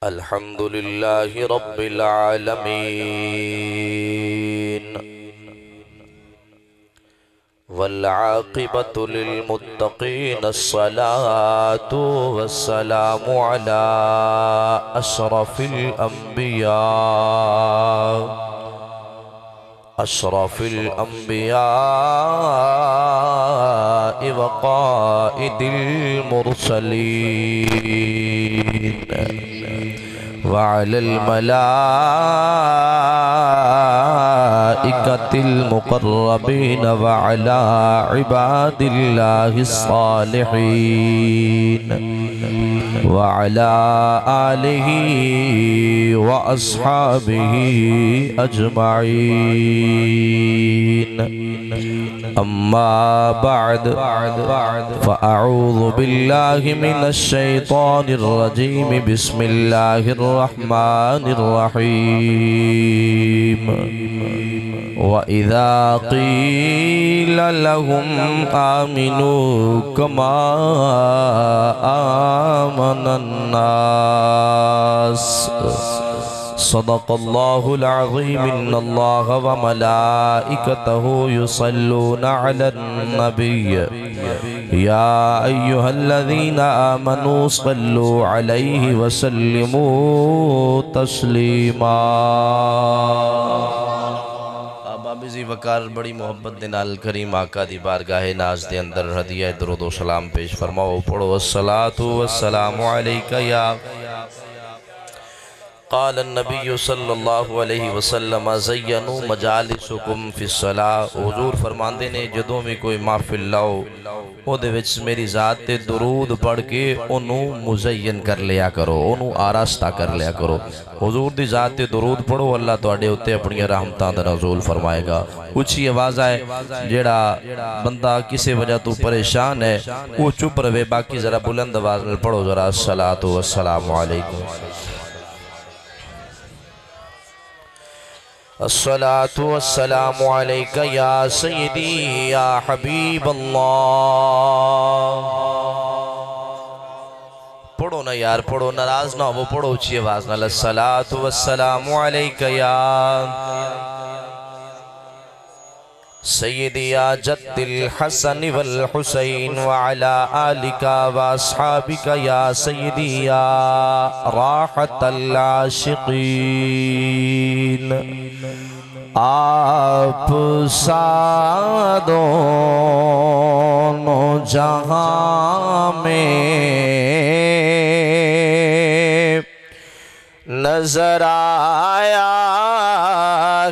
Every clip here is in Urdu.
الحمد لله رب العالمين والعاقبة للمتقين الصلاة والسلام على أشرف الأنبياء وقائد المرسلين وعلى الملائكة المقربين وعلى عباد الله الصالحين وعلى آله وأصحابه أجمعين. أما بعد فأعوذ بالله من الشيطان الرجيم. بسم الله الرحمن الرحيم. وإذا قيل لهم آمنوا كما آمن الناس صدق الله العظيم. إن الله وملائكته يصلون على النبي يا أيها الذين آمنوا صلوا عليه وسلموا تسليما. بزی وقار بڑی محبت دے نال کریم آقا دی بارگاہ ناز دے اندر ہدیہ درود و سلام پیش فرماؤ. پڑھو الصلاة والسلام علیکہ یا قال النبی صلی اللہ علیہ وسلم زینو مجالسکم فی الصلاة. حضور فرماندے نے جدوں میں کوئی محفل لاؤ او دے وچ میری ذات تے درود پڑھ کے انہوں مزین کر لیا کرو، انہوں آراستہ کر لیا کرو. حضور دی ذات تے درود پڑھو، اللہ تواڈے اوتے اپنی رحمتاں دا نزول فرمائے گا. اچھی آواز آئے جیڑا بندہ کسی وجہ تو پریشان ہے وہ چپ روے، باقی ذرا بلند آواز میں پڑھو ذرا الصلاۃ والسلام علیکم. الصلاة والسلام علیکہ یا سیدی یا حبیب اللہ. پڑھو نا یار، پڑھو، ناراض نہ ہو، پڑھو اچھی آواز نہ. الصلاة والسلام علیکہ یا سیدی یا جد الحسن والحسین وعلا آلکا واصحابکا یا سیدی یا راحت العاشقین. آپ سا دونوں جہاں میں نظر آیا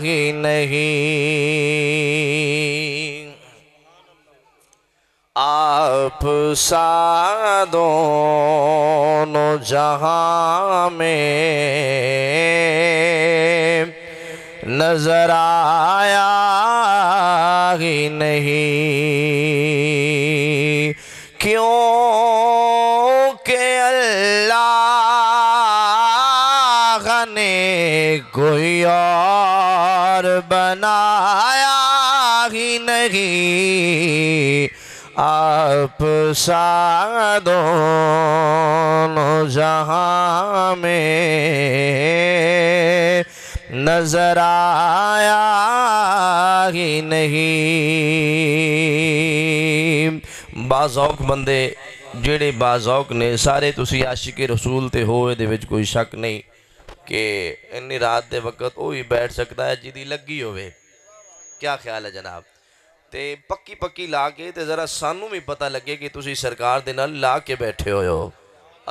ہی نہیں. آپ سا دونوں جہاں میں نظر آیا ہی نہیں. کیوں کہ اللہ نے کوئی اور بنایا ہی نہیں. آپ سا دونوں جہاں میں نظر آیا ہی نہیں. بازوق بندے جڑے بازوق نے سارے تسی عاشق رسول تے ہوئے دے وچ کوئی شک نہیں کہ انی رات دے وقت وہی بیٹھ سکتا ہے جدی لگی ہوئے. کیا خیال ہے جناب؟ تے پکی پکی لا کے تے ذرا سانوں بھی پتہ لگے کہ تسی سرکار دے نال لا کے بیٹھے ہوئے ہو.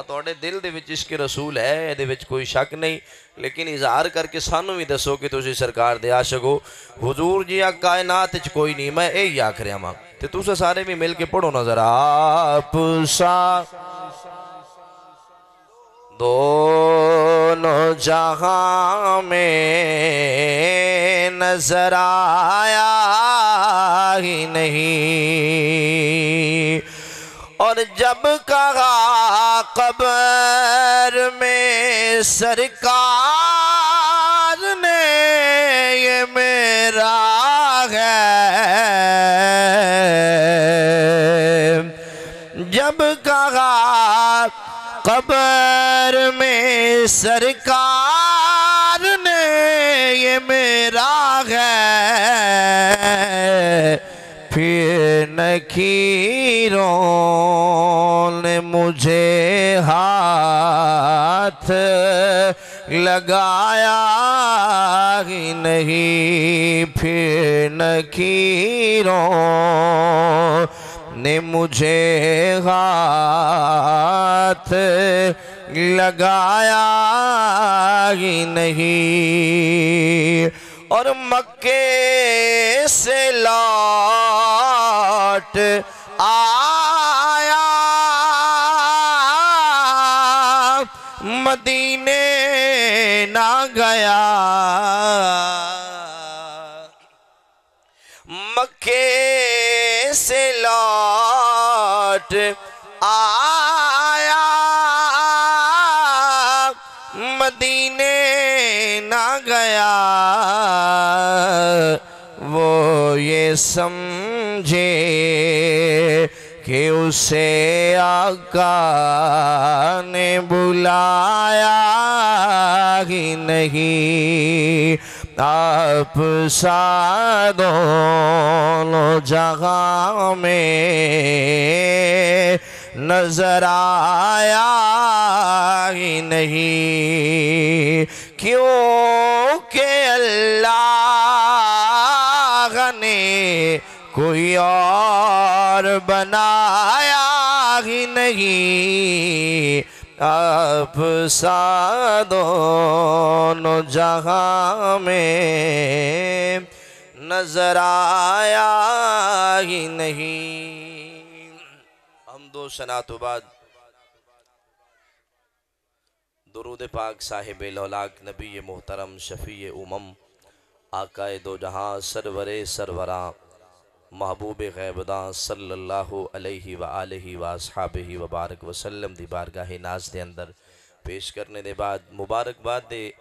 توڑے دل دے وچ عشق رسول ہے، دے وچ کوئی شک نہیں، لیکن اظہار کر کے سانوں بھی دسو کہ تسی سرکار دے عاشق ہو. حضور جی کائنات وچ کوئی نہیں، میں اے ہی آکھ رہا ہاں تے تسے سارے بھی مل کے پڑھو نا ذرا. آپ سا دونوں جہاں میں نظر آیا ہی نہیں. اور جب کہا قبر میں سرکار نے یہ میرا ہے، جب کہا قبر میں سرکار نے یہ میرا ہے پھر نکیروں نے مجھے ہاتھ لگایا ہی نہیں پھر نکیروں نے مجھے ہاتھ لگایا ہی نہیں اور مکے سے لوٹ آیا مدینے نہ گیا مکے سے لوٹ آیا مدینے نہ گیا وہ یہ سمجھے کہ اسے آقا نے بلایا ہی نہیں آپ سا دونوں جہاں میں نظر آیا ہی نہیں کیونکہ اللہ نے کوئی اور بنایا ہی نہیں آپ سا دونوں جہاں میں نظر آیا ہی نہیں حمد و ثنا تو بعد درود پاک صاحب لولاک نبی محترم شفیع امم آقائے دو جہاں سرور سروراں محبوب غیبداں صلی اللہ علیہ وآلہ وآصحابہ وبارک وسلم دی بارگاہ ناز دے اندر پیش کرنے دے بعد مبارکباد دے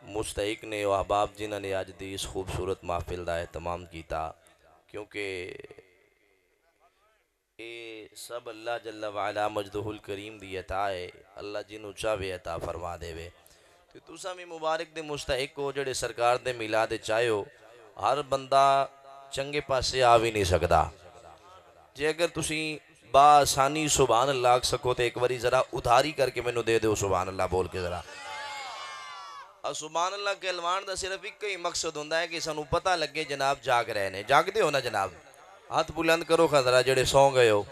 مستحق نے و احباب جنہوں نے آج دی اس خوبصورت محفل دا اہتمام کیتا کیونکہ اے سب اللہ جل وعلا مجدہ الکریم دی عطا ہے اللہ جنہوں چاہوے عطا فرما دے وے تو تُسا میں مبارک دے مستحق ہو جڑے سرکار دے میلاد چاہے ہو ہر بندہ چنگے پاسے آوی نہیں سکتا جے اگر تسی با آسانی سبحان اللہ آکھ سکو تو ایک باری ذرا ادھاری کر کے میں نو دے دے سبحان اللہ بول کے ذرا اور سبحان اللہ کے الوان دا صرف ایک ہی مقصد ہوندہ ہے کہ سانو پتہ لگے جناب جاگ رہنے جاگ دے ہو نا جناب ہاتھ بلند کرو خضرہ جڑے سو گئے ہو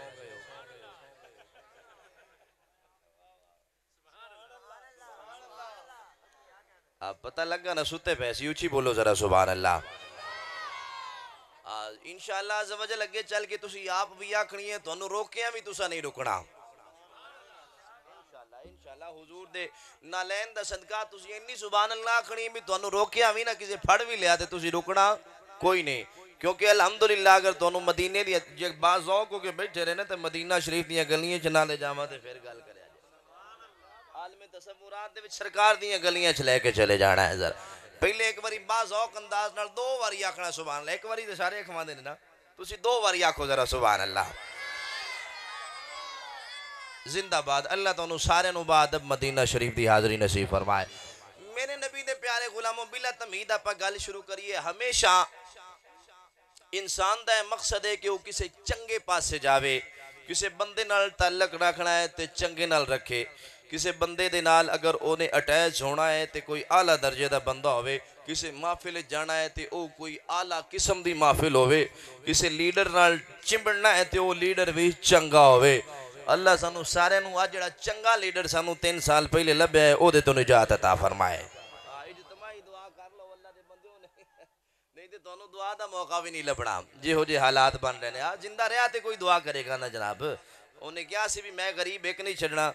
آپ پتہ لگا نا ستے پیسی اچھی بولو ذرا سبحان اللہ انشاءاللہ عز و جل لگے چل کے تسی آپ بھی آکھنی ہے تو انہوں روکیاں بھی تسا نہیں رکنا انشاءاللہ حضور دے نالین دا صدقہ تسی انی سبحان اللہ آکھنی بھی تو انہوں روکیاں بھی نا کسی پھڑ بھی لیا تے تسی رکنا کوئی نہیں کیونکہ الحمدللہ اگر تو انہوں مدینے دیا بعض ذوق ہو کے بیٹھے رہنے تے مدینہ شریف دیا گلیاں چنا لے جاما تے پھر گل کرے عالم تصورات دے وچ سرکار دیا گلیاں چلے کے چلے جانا ہے ذرا پہلے ایک باری باز اوق انداز نال دو باری آکھنا سبحان اللہ ایک باری دے سارے اکھواں دے نا تسی دو باری آکھو ذرا سبحان اللہ زندہ باد اللہ تو انہوں سارے نو بعد اب مدینہ شریف دی حاضری نصیب فرمائے میرے نبی دے پیارے غلاموں بلا تمہید آپ گل شروع کریے ہمیشہ انسان دا مقصد ہے کہ وہ کسی چنگے پاس سے جاوے کسی بندے نال تعلق رکھنا ہے تے چنگے نال رکھے کسی بندے دے نال اگر انہیں اٹیچ ہونا ہے تے کوئی اعلیٰ درجے دا بندہ ہوئے کسی محفل جانا ہے تے او کوئی اعلیٰ قسم دی محفل ہوئے کسی لیڈر نال چمبڑنا ہے تے او لیڈر بھی چنگا ہوئے اللہ سانو سارے نو آج جڑا چنگا لیڈر سانو 3 سال پہلے لبے ہے او دے تو نجات عطا فرمائے اجتماعی دعا کر لو اللہ دے بندیوں نہیں تے دونوں دعا دا موقع بھی نہیں لبنا جی ہو جی حالات بن رہے ہیں زندہ رہا تے کوئی دعا کرے گا نا جناب انہیں کیا سی بھی میں غریب ایک نہیں چھڑنا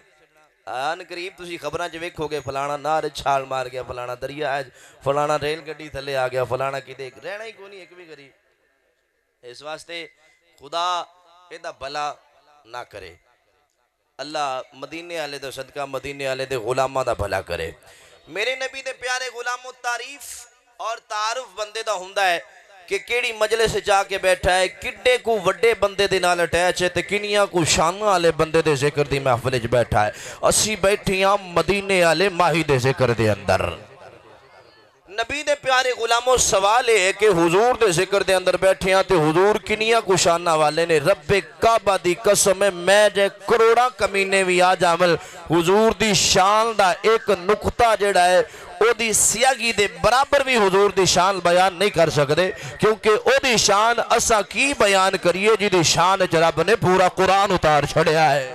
آن قریب تسی خبران جو ایک ہو گئے فلانا نار چھال مار گیا فلانا دریا ہے فلانا ریل گڈی تھلے آ گیا فلانا کی دیکھ رہنا ہی کونی ایک بھی غریب اس واسطے خدا ایدہ بھلا نہ کرے اللہ مدینے آلے دے صدقہ مدینے آلے دے غلامہ دا بھلا کرے میرے نبی دے پیارے غلاموں تعریف اور تعارف بندے دا ہندہ ہے کہ کیڑی مجلس جا کے بیٹھا ہے، کڈے کو وڈے بندے دے نال اٹیچ ہے تے کنیاں کو شانہ والے بندے دے ذکر دی محفل وچ بیٹھا ہے۔ اسی بیٹھیاں مدینے والے ماہی دے ذکر دے اندر۔ نبی دے پیارے غلاموں سوال ہے کہ حضور دے ذکر دے اندر بیٹھے ہیں تے حضور کنیاں کو شانہ والے نے، رب کعبہ دی قسم ہے میں جے کروڑا کمینے بھی آ جامل حضور دی شان دا ایک نقطہ جڑا ہے او دی سیاگی دے برابر بھی حضور دی شان بیان نہیں کر سکتے، کیونکہ او دی شان اسا کی بیان کریے جی دی شان رب نے پورا قرآن اتار چھڑیا ہے۔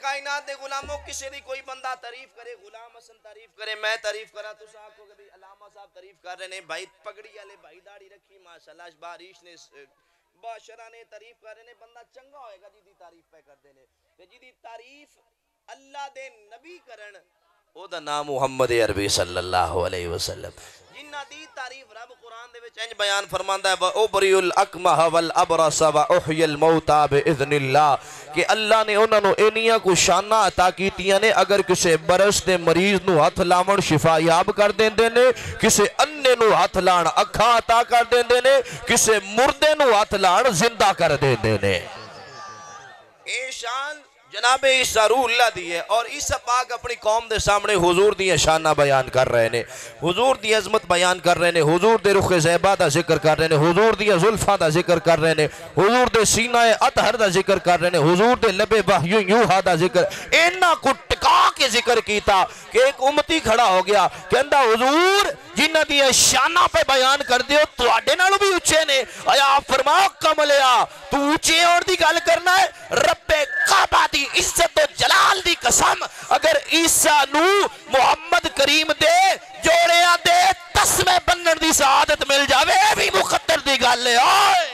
کائنات دے غلاموں کسی دی کوئی بندہ تعریف کرے، غلام حسن تعریف کرے، میں تعریف کرا، تو ساتھ کو کہ علامہ صاحب تعریف کر رہے ہیں، بھائی پگڑی والے بھائی داڑھی رکھی ماشاءاللہ، بارش نے باشرہ نے تعریف کر رہے ہیں، بندہ چنگا ہوئے گا جی دی تعریف پہ کر دینے، جی دی تعریف اللہ دے نبی کرن او دا نام محمد عربی صلی اللہ علیہ وسلم، جنہ دی تعریف رب قرآن دے وچ انج بیان فرماندا ہے وَأُبْرِئُ الْأَكْمَحَ وَالْأَبْرَصَ وَأُحْيِي الْمَوْتَى بِإِذْنِ اللَّهِ کہ اللہ نے انہوں نے انیاں کو شانہ عطا کیتیاں نے، اگر کسے برس دے مریض نو ہاتھ لاون شفا یاب کر دیں دینے، کسے انے نو ہاتھ لان اکھاں عطا کر دیں دینے، کسے مردے نو ہاتھ لان زندہ کر دیں دینے۔ اے شان جناب عیسیٰ روح اللہ دی ہے، اور عیسیٰ پاک اپنی قوم دے سامنے حضور دی شانہ بیان کر رہے ہیں، حضور دی عظمت بیان کر رہے ہیں، حضور دے رخ زیبہ دا ذکر کر رہے ہیں، حضور دی زلفہ دا ذکر کر رہے ہیں، حضور دے سینہ اطہر دا ذکر کر رہے ہیں، حضور دے لب وحی یوحا دا ذکر، اینا کو ٹکا کے ذکر کیتا کہ ایک امتی کھڑا ہو گیا کہندہ حضور جنہ دی شانہ پہ بیان کر دیو تو آڈے نالو بھی اچھے نے، آیا آپ فرماؤ کملیا تو اچھے اور دی گال کرنا ہے، رب کعبہ دی عزت و جلال دی قسم اگر عیسیٰ نو محمد کریم دے جوڑیاں دے تسمے بنن دی سعادت مل جاوے بھی مقدر دی گال لے آئے۔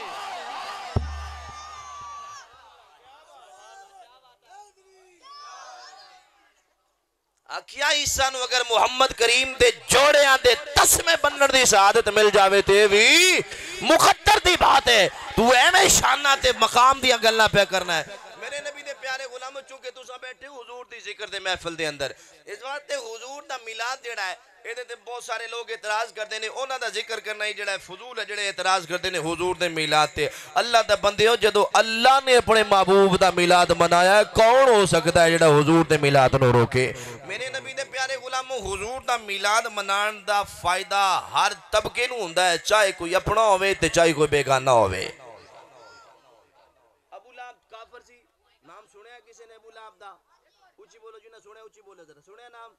کیا عیسیٰ نو اگر محمد کریم دے جوڑیاں دے تسمے بنن دی سعادت مل جاوے تے بھی مقدر دی بات ہے، تو ایمیں شانہ تے مقام دیا گلنا پہ کرنا ہے۔ میرے نبی دے پیارے غلام چونکہ تو سا بیٹھے حضور دی ذکر دے محفل دے اندر، اس وقت حضور دا میلاد جڑا ہے ایدے تے بہت سارے لوگ اعتراض کر دینے، اونا دا ذکر کرنا ہی جڑا ہے فضول ہے، جڑے اعتراض کر دینے حضور دے میلاد تے۔ اللہ دا بندے ہو جدو اللہ نے اپنے محبوب دا میلاد منایا ہے، کون ہو سکتا ہے جڑا حضور دے میلاد نو روکے؟ میرے نبی دے پیارے غلاموں حضور دا میلاد منان دا فائدہ ہر طبقے نو ہوندا ہے، چاہے کوئی اپنا ہوئے تے چاہے کوئی بیگانہ ہوئے۔ ابو لہب کافر سی، نام سنیا کسی نے ابو لہب دا؟ اچھی بولو جی، نہ سنیا اچھی بولو ذرا، سنیا نام؟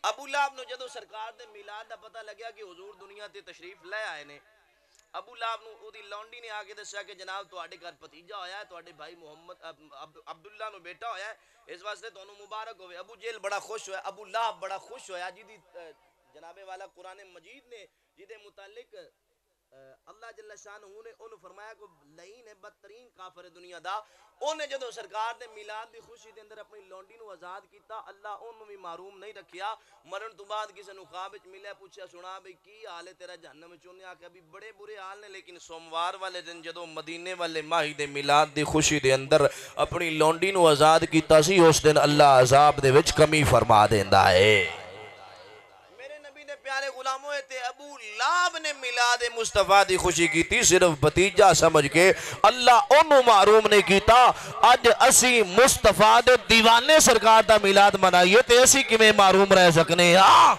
ابو لہب نو جدو سرکار دے میلاد دا پتہ لگیا کہ حضور دنیا تے تشریف لے آئے نے، ابو لہب نو او دی لونڈی نے آگے دسیا کہ جناب تو آڑے گھر پتیجہ ہویا ہے، تو آڑے بھائی محمد عبداللہ نو بیٹا ہویا ہے، اس واسطے تو انہوں مبارک ہوئے۔ ابو جیل بڑا خوش ہویا، ابو لہب بڑا خوش ہویا، جی دی جناب والا قرآن مجید نے جدے متعلق اللہ جل شانہ نے انہوں فرمایا کہ لعین ہے بدترین کافر دنیا دا، انہیں جدو سرکار نے میلاد دی خوشی دے اندر اپنی لونڈی نو آزاد کیتا، اللہ انہوں بھی معروم نہیں رکھیا۔ مرن تو بعد کسی نو خواب وچ ملے پوچھا سنا بھئی کی حال ہے تیرا جہنم وچ؟ انہیں آکھیا بھی بڑے برے حال نے، لیکن سوموار والے دن جدو مدینے والے ماہی دے میلاد دی خوشی دے اندر اپنی لونڈی نو آزاد کیتا سی، اس دن اللہ عذاب دے وچ کمی فرما دیندا ہے۔ پیارے غلاموں تے ابو لہب نے میلاد مصطفیٰ دی خوشی کی تھی صرف بھتیجا سمجھ کے، اللہ انہوں معروم نے کیتا۔ اج اسی مصطفیٰ دے دیوانے سرکار دا میلاد منائیے تے اسی کمیں معروم رہ سکنے ہاں؟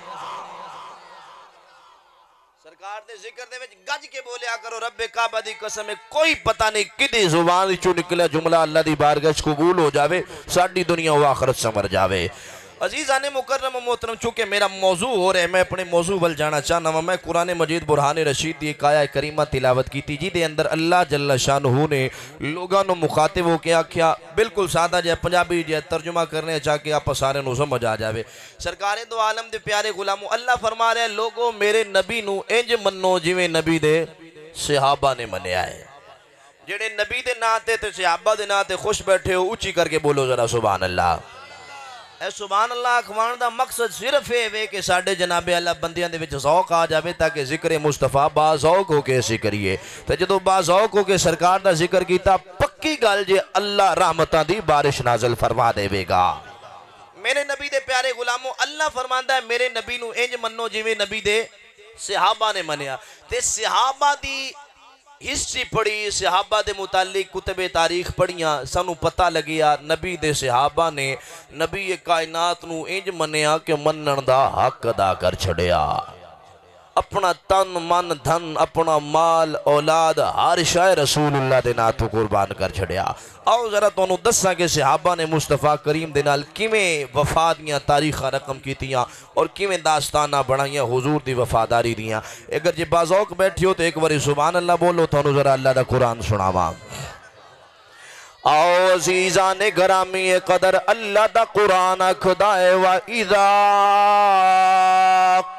سرکار دے ذکر دے وچ گج کے بولیا کرو رب کعبہ دی قسم ہے، کوئی پتہ نہیں کدی زبان چوں نکلے جملہ اللہ دی بارگاہ قبول ہو جاوے، ساڈی دنیا و آخرت سمر جاوے۔ عزیزان مکرم و محترم، چونکہ میرا موضوع ہو رہا ہے، میں اپنے موضوع ول جانا چاہنا ہوں۔ میں قرآن مجید برہان رشید دی ایک آیہ کریمہ تلاوت کی تھی، جی دے اندر اللہ جل شانہ نے لوگاں نو مخاطب ہو کے آکھیا، بالکل سادہ جائے پنجابی جائے ترجمہ کرنے چاہ کے آپ سارے نو سمجھ آ جاوے۔ سرکار دو عالم دے پیارے غلاموں، اللہ فرما رہے ہیں لوگوں میرے نبی نو انج منو جویں نبی دے صحابہ نے منیا ہے۔ جڑے نبی دے ناتے تے صحابہ دے ناتے خوش بیٹھے ہو، اونچی کر کے بولو ذرا سبحان اللہ۔ اے سبحان اللہ اخوان دا مقصد صرف ہے کہ ساڑھے جناب اللہ بندیاں دے وچ ذوق آ جاوے تاکہ ذکر مصطفیٰ باذوق ہو کے اسی کریے۔ تو جدو باذوق ہو کے سرکار دا ذکر کیتا، پکی گل جے اللہ رحمتاں دی بارش نازل فرما دے بے گا۔ میرے نبی دے پیارے غلاموں، اللہ فرماندا ہے میرے نبی نو انج منو جویں نبی دے صحابہ نے منیا تے صحابہ دی ہسٹری پڑھی صحابہ دے متعلق کتب تاریخ پڑھیاں سانو پتہ لگیا نبی دے صحابہ نے نبی کائنات نو انج منیا کہ منن دا حق ادا کر چھڑیا اپنا تن من دھن اپنا مال اولاد ہر شے رسول اللہ دے ناتوں قربان کر چھڑیا آؤ ذرا تانوں دساں کہ صحابہ نے مصطفیٰ کریم دے نال کیویں وفا دیاں تاریخاں رقم کیتیاں اور کیویں داستاناں بنائیاں حضور دی وفاداری دیاں اگر جے باذوق بیٹھی ہو تو ایک باری سبحان اللہ بولو تانوں ذرا اللہ دا قرآن سناواں آؤ عزیزان گرامی قدر اللہ دا قرآن خدائے وَإِذَا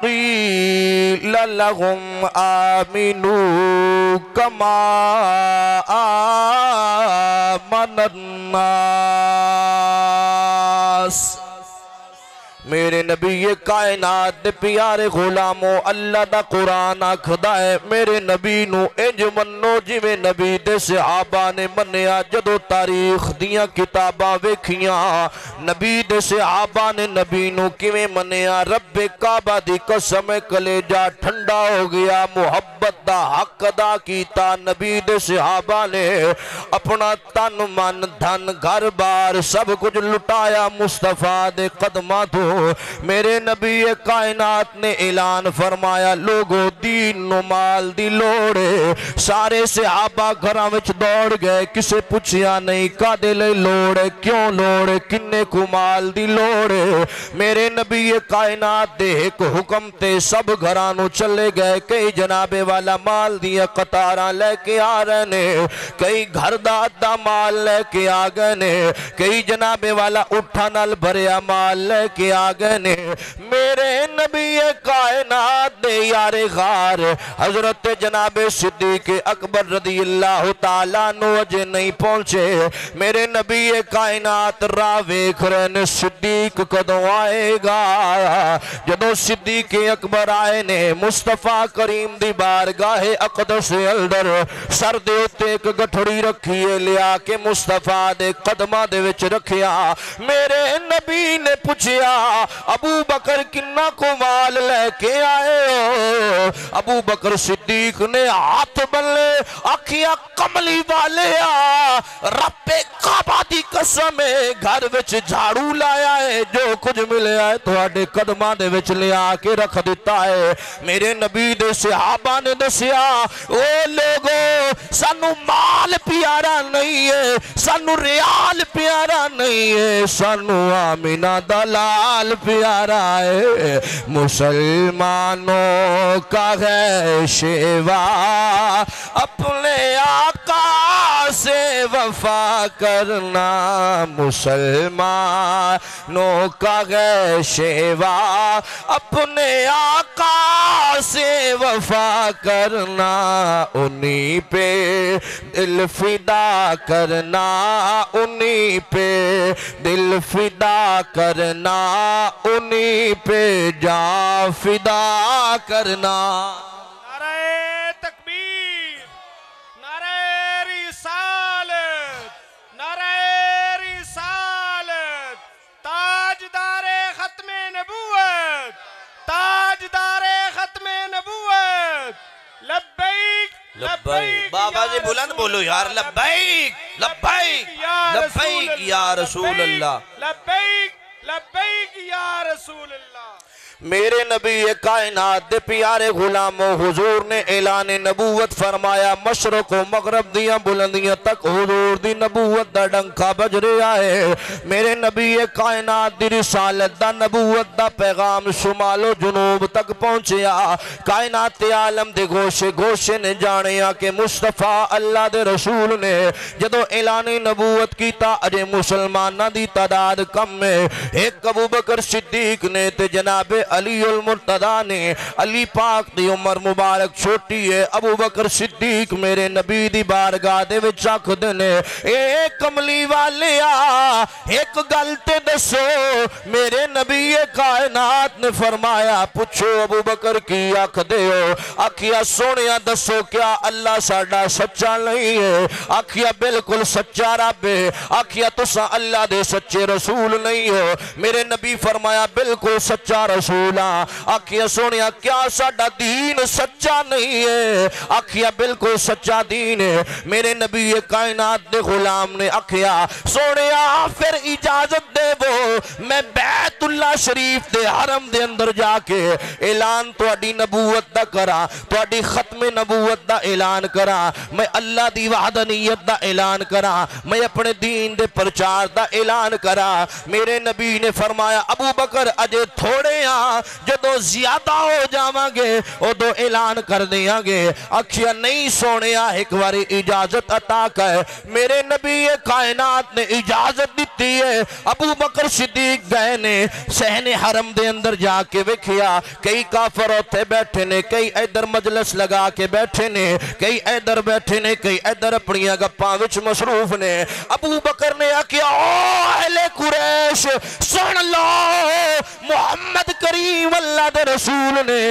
قِيلَ لَهُمْ آمِنُوا كَمَا آمَنَ النَّاسِ میرے نبی کائنات دے پیارے غلاموں اللہ دا قرآن آکھدا ہے میرے نبی نو انج منو جویں نبی دے صحابہ نے منیا جدو تاریخ دیاں کتاباں ویکھیاں نبی دے صحابہ نے نبی نو کیویں منیا رب کعبہ دی قسم کلیجہ ٹھنڈا ہو گیا محبت دا حق ادا کیتا نبی دے صحابہ نے اپنا تن من دھن گھر بار سب کچھ لٹایا مصطفیٰ دے قدماں تو میرے نبی کائنات نے اعلان فرمایا لوگو دین نو مال دی لوڑے سارے صحابہ گھراں وچ دوڑ گئے کسے پوچھیا نہیں کادے لئی لوڑے کیوں لوڑے کنے کو مال دی لوڑے میرے نبی کائنات دے ایک حکم تے سب گھراں نو چلے گئے کئی جناب والا مال دیا قطاراں لے کے آ رہے نے کئی گھر دا ادھا مال لے کے آ گئے نے کئی جناب والا اٹھا نال بھریا مال لے کے آ گئے نے میرے نبی کائنات دے یار غار حضرت جناب صدیق اکبر رضی اللہ تعالیٰ نو اجے نہیں پہنچے میرے نبی کائنات راہ ویکھ رہے نے صدیق کدوں آئے گا جدو صدیق اکبر آئے نے مصطفیٰ کریم دی بارگاہ اقدس اندر سر دے اتے ایک گٹھڑی رکھیے لیا کہ مصطفیٰ دے قدمہ دے وچ رکھیا میرے نبی نے پوچھیا ابو بکر کنہ کو مال لے کے آئے ہو ابو بکر صدیق نے ہاتھ بلے آکھیا کملی والے رب کعبہ دی قسم گھر وچ جھاڑو لایا ہے جو کچھ ملے آئے تو آڈے قدمہ دے وچ لے آکے رکھ دیتا ہے میرے نبی دے صحابہ نے دسیا او لوگو سانو مال پیارا نہیں ہے سانو ریال پیارا نہیں ہے سانو آمینہ دلال پیارا ہے مسلمانوں کا ہے شیوا اپنے آقا سے وفا کرنا مسلمانوں کا ہے شیوا اپنے آقا سے وفا کرنا انہی پہ دل فدا کرنا انہی پہ دل فدا کرنا انہی پہ جان فدا کرنا نعرہ تکبیر نعرہ رسالت نعرہ رسالت تاجدار ختم نبوت تاجدار ختم نبوت لبیک لبیک بابا جی بلند بولو یار لبیک لبیک لبیک یا رسول اللہ لبیک لبیک یا رسول اللہ میرے نبی کائنات دے پیارے غلاموں حضور نے اعلان نبوت فرمایا مشرق و مغرب دیاں بلندیاں تک حضور دی نبوت دا ڈنکا بج رہا ہے میرے نبی کائنات دی رسالت دا نبوت دا پیغام شمال و جنوب تک پہنچیا کائنات عالم دے گوشے گوشے نے جانیا کہ مصطفیٰ اللہ دے رسول نے جدو اعلان نبوت کیتا اجے مسلمانہ دی تعداد کم میں ایک ابو بکر صدیق نے تے جناب علی المرتضیٰ نے علی پاک دی عمر مبارک چھوٹی ہے ابو بکر صدیق میرے نبی دی بارگاہ دے وچ آکھ دینے اے کملی والیا ایک گلتے دسو میرے نبی کائنات نے فرمایا پوچھو ابو بکر کی آکھ دے ہو آکھیا سونیا دسو کیا اللہ ساڑا سچا نہیں ہے آکھیا بالکل سچا رب ہے آکھیا تسا اللہ دے سچے رسول نہیں ہو میرے نبی فرمایا بالکل سچا رسول ہاں۔ آکھیا سونیا کیا ساڈا دین سچا نہیں ہے؟ آکھیا بالکل سچا دین ہے۔ میرے نبی کائنات دے غلام نے آکھیا سونیا پھر اجازت دے وہ میں بیت اللہ شریف دے حرم دے اندر جا کے اعلان تواڈی نبوت دا کرا، تواڈی ختم نبوت دا اعلان کرا، میں اللہ دی وحدانیت دا اعلان کرا، میں اپنے دین دے پرچار دا اعلان کرا۔ میرے نبی نے فرمایا ابو بکر اجے تھوڑے ہاں، جدو زیادہ ہو جاواں گے ادو اعلان کر دیاں گے۔ آکھیا نہیں سونیا ایک باری اجازت عطا کر۔ میرے نبی کائنات نے اجازت دیتی ہے۔ ابو بکر صدیق گئے نے صحن حرم دے اندر جا کے وکھیا کئی کافر ہوتے بیٹھے نے، کئی ادھر مجلس لگا کے بیٹھے نے، کئی ادھر بیٹھے نے، کئی ادھر اپنی گپاں وچ مصروف نے۔ ابو بکر نے آکھیا او اہل قریش سن لو، محمد کریم اللہ دے رسول نے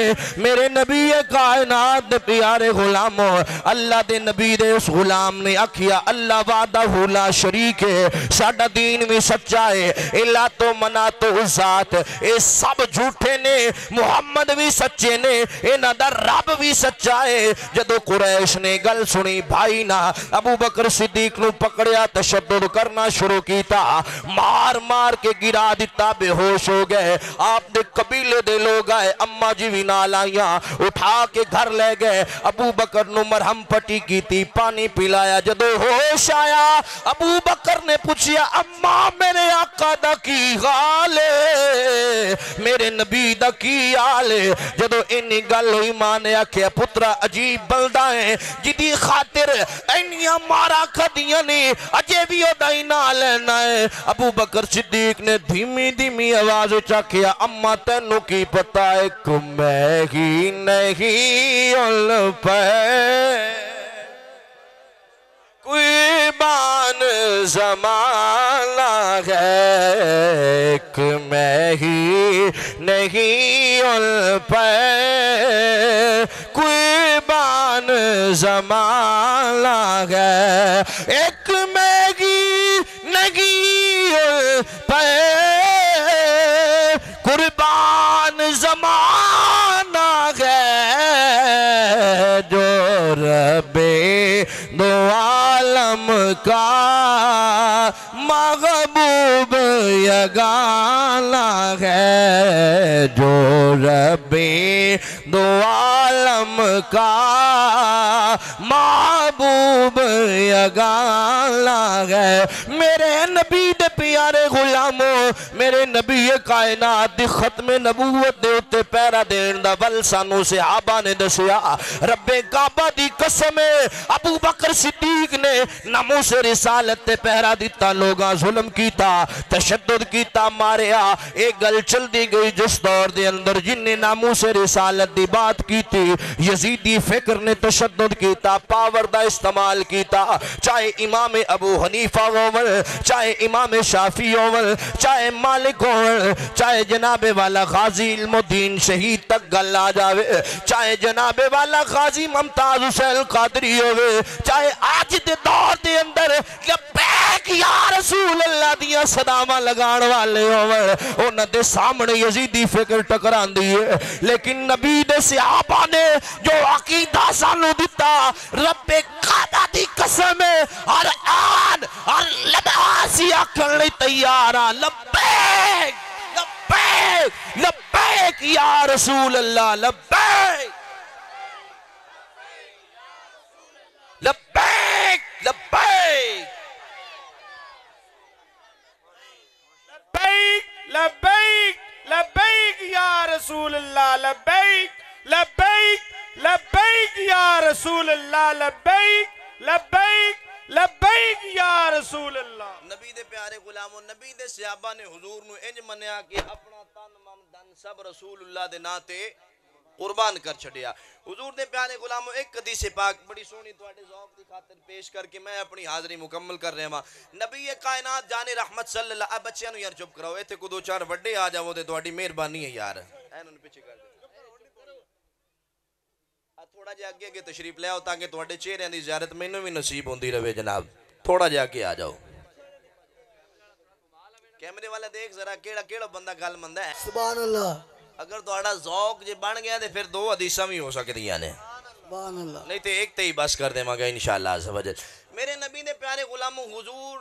میرے نبی کائنات دے پیارے غلاموں، اللہ دے نبی دے اس غلام نے آکھیا اللہ وحدہ لا شریک ہے، ساڈا دین بھی سچا ہے، اللہ تو منا تو ذات اے سب جھوٹے نے، محمد بھی سچے نے، انہاں دا رب بھی سچا ہے۔ جدو قریش نے گل سنی بھائی نا ابو بکر صدیق نو پکڑیا، تشدد کرنا شروع کیتا، مار مار کے گرا دیتا، بے ہوش ہو گئے۔ آپ دے قبیلے دے لوگ آئے، اماں جی بھی نال آئیاں، اٹھا کے گھر لے گئے، ابو بکر نو مرہم پٹی کی تھی، پانی پلایا۔ جدو ہوش آیا ابو بکر نے پوچھیا اماں میرے آقا دا کی حال ہے، میرے نبی دا کی حال ہے؟ جدو انی گل ہوئی ماں نے آکھیا پترا عجیب بندہ ہے جدی خاطر اینیاں مارا کھدیاں نہیں، اجے بھی او دائی نہ لینا ہے۔ ابو بکر صدیق نے دھیمی دھیمی آواز چاکیا اماں تینو کی پتا ہے کہ میں ہی نہیں اُل پہ کوئی بان زمانہ ہے کہ میں ہی نہیں اُل پہ کوئی بان زمانہ ہے، ایک میں ہی نہیں اُل پہ قربان زمانہ ہے، جو رب دو عالم کا محبوب یگانہ ہے، جو رب دو عالم کا محبوب یگانہ ہے۔ میرے نبی دے پیارے غلاموں، میرے نبی کائنات دی ختم نبوت دے اتے پیرا دین دا ول سانو صحابہ نے دسیا، رب کعبہ دی قسم ابو بکر صدیق نے ناموس رسالت تے پہرا دیتا، لوگاں ظلم کیتا، تشدد کیتا، ماریا۔ ایک گل چل دی گئی جس دور دے اندر جن نے ناموس رسالت دی بات کی تھی، یزیدی فکر نے تشدد کیتا، پاور دا استعمال کیتا، چاہے امام ابو حنیفہ ہوول، چاہے امام شافعی ہوول، چاہے مالک ہوول، چاہے جناب والا غازی علم الدین شہید تک گل آ جاوے، چاہے جناب والا غازی ممتاز حسین قادری ہوئے، چاہے آج دے دور دے اندر لبیک یا رسول اللہ دیا صدامہ لگان والے ہوئے، انہ دے سامنے یزیدی فکر ٹکران دیئے، لیکن نبی دے صحابہ نے جو عقیدہ سانو دیتا، رب کعبہ دی قسم ہر آن ہر لباسیہ کرنے تیارہ، لبیک لبیک لبیک یا رسول اللہ، لبیک لبیک لبیک لبیک لبیک لبیک یا رسول اللہ، لبیک لبیک لبیک یا رسول اللہ، لبیک لبیک لبیک یا رسول اللہ۔ نبی دے پیارے غلاموں، نبی دے صحابہ نے حضور نو انج منیا کہ اپنا تن من دن سب رسول اللہ دے ناتے قربان کر چھڑیا۔ حضور دے پیارے غلاموں، ایک حدیث پاک بڑی سونی تواڈے ذوق دی خاطر پیش کر کے میں اپنی حاضری مکمل کر رہا ہاں۔ نبی کائنات جان رحمت صلی اللہ علیہ بچیاں نو یار چپ کراؤ، ایتھے کو دو چار وڈے آ جاؤ تے تواڈی مہربانی ہے یار، اینوں پیچھے کر دے، تھوڑا جہا اگے تشریف لے آؤ تاکہ تواڈے چہرے دی زیارت مینوں بھی نصیب ہوندی رہے جناب، تھوڑا جہا اگے آ جاؤ۔ کیمرے والا دیکھ ذرا کیڑا بندہ گل مندا ہے سبحان اللہ اگر تہاڈا ذوق جے بن گیا تے پھر دو حدیثاں بھی ہو سکدیاں نے سبحان اللہ نہیں تے ایک تے ہی بس کر دے مگا انشاءاللہ عز و جل میرے نبی نے پیارے غلاموں حضور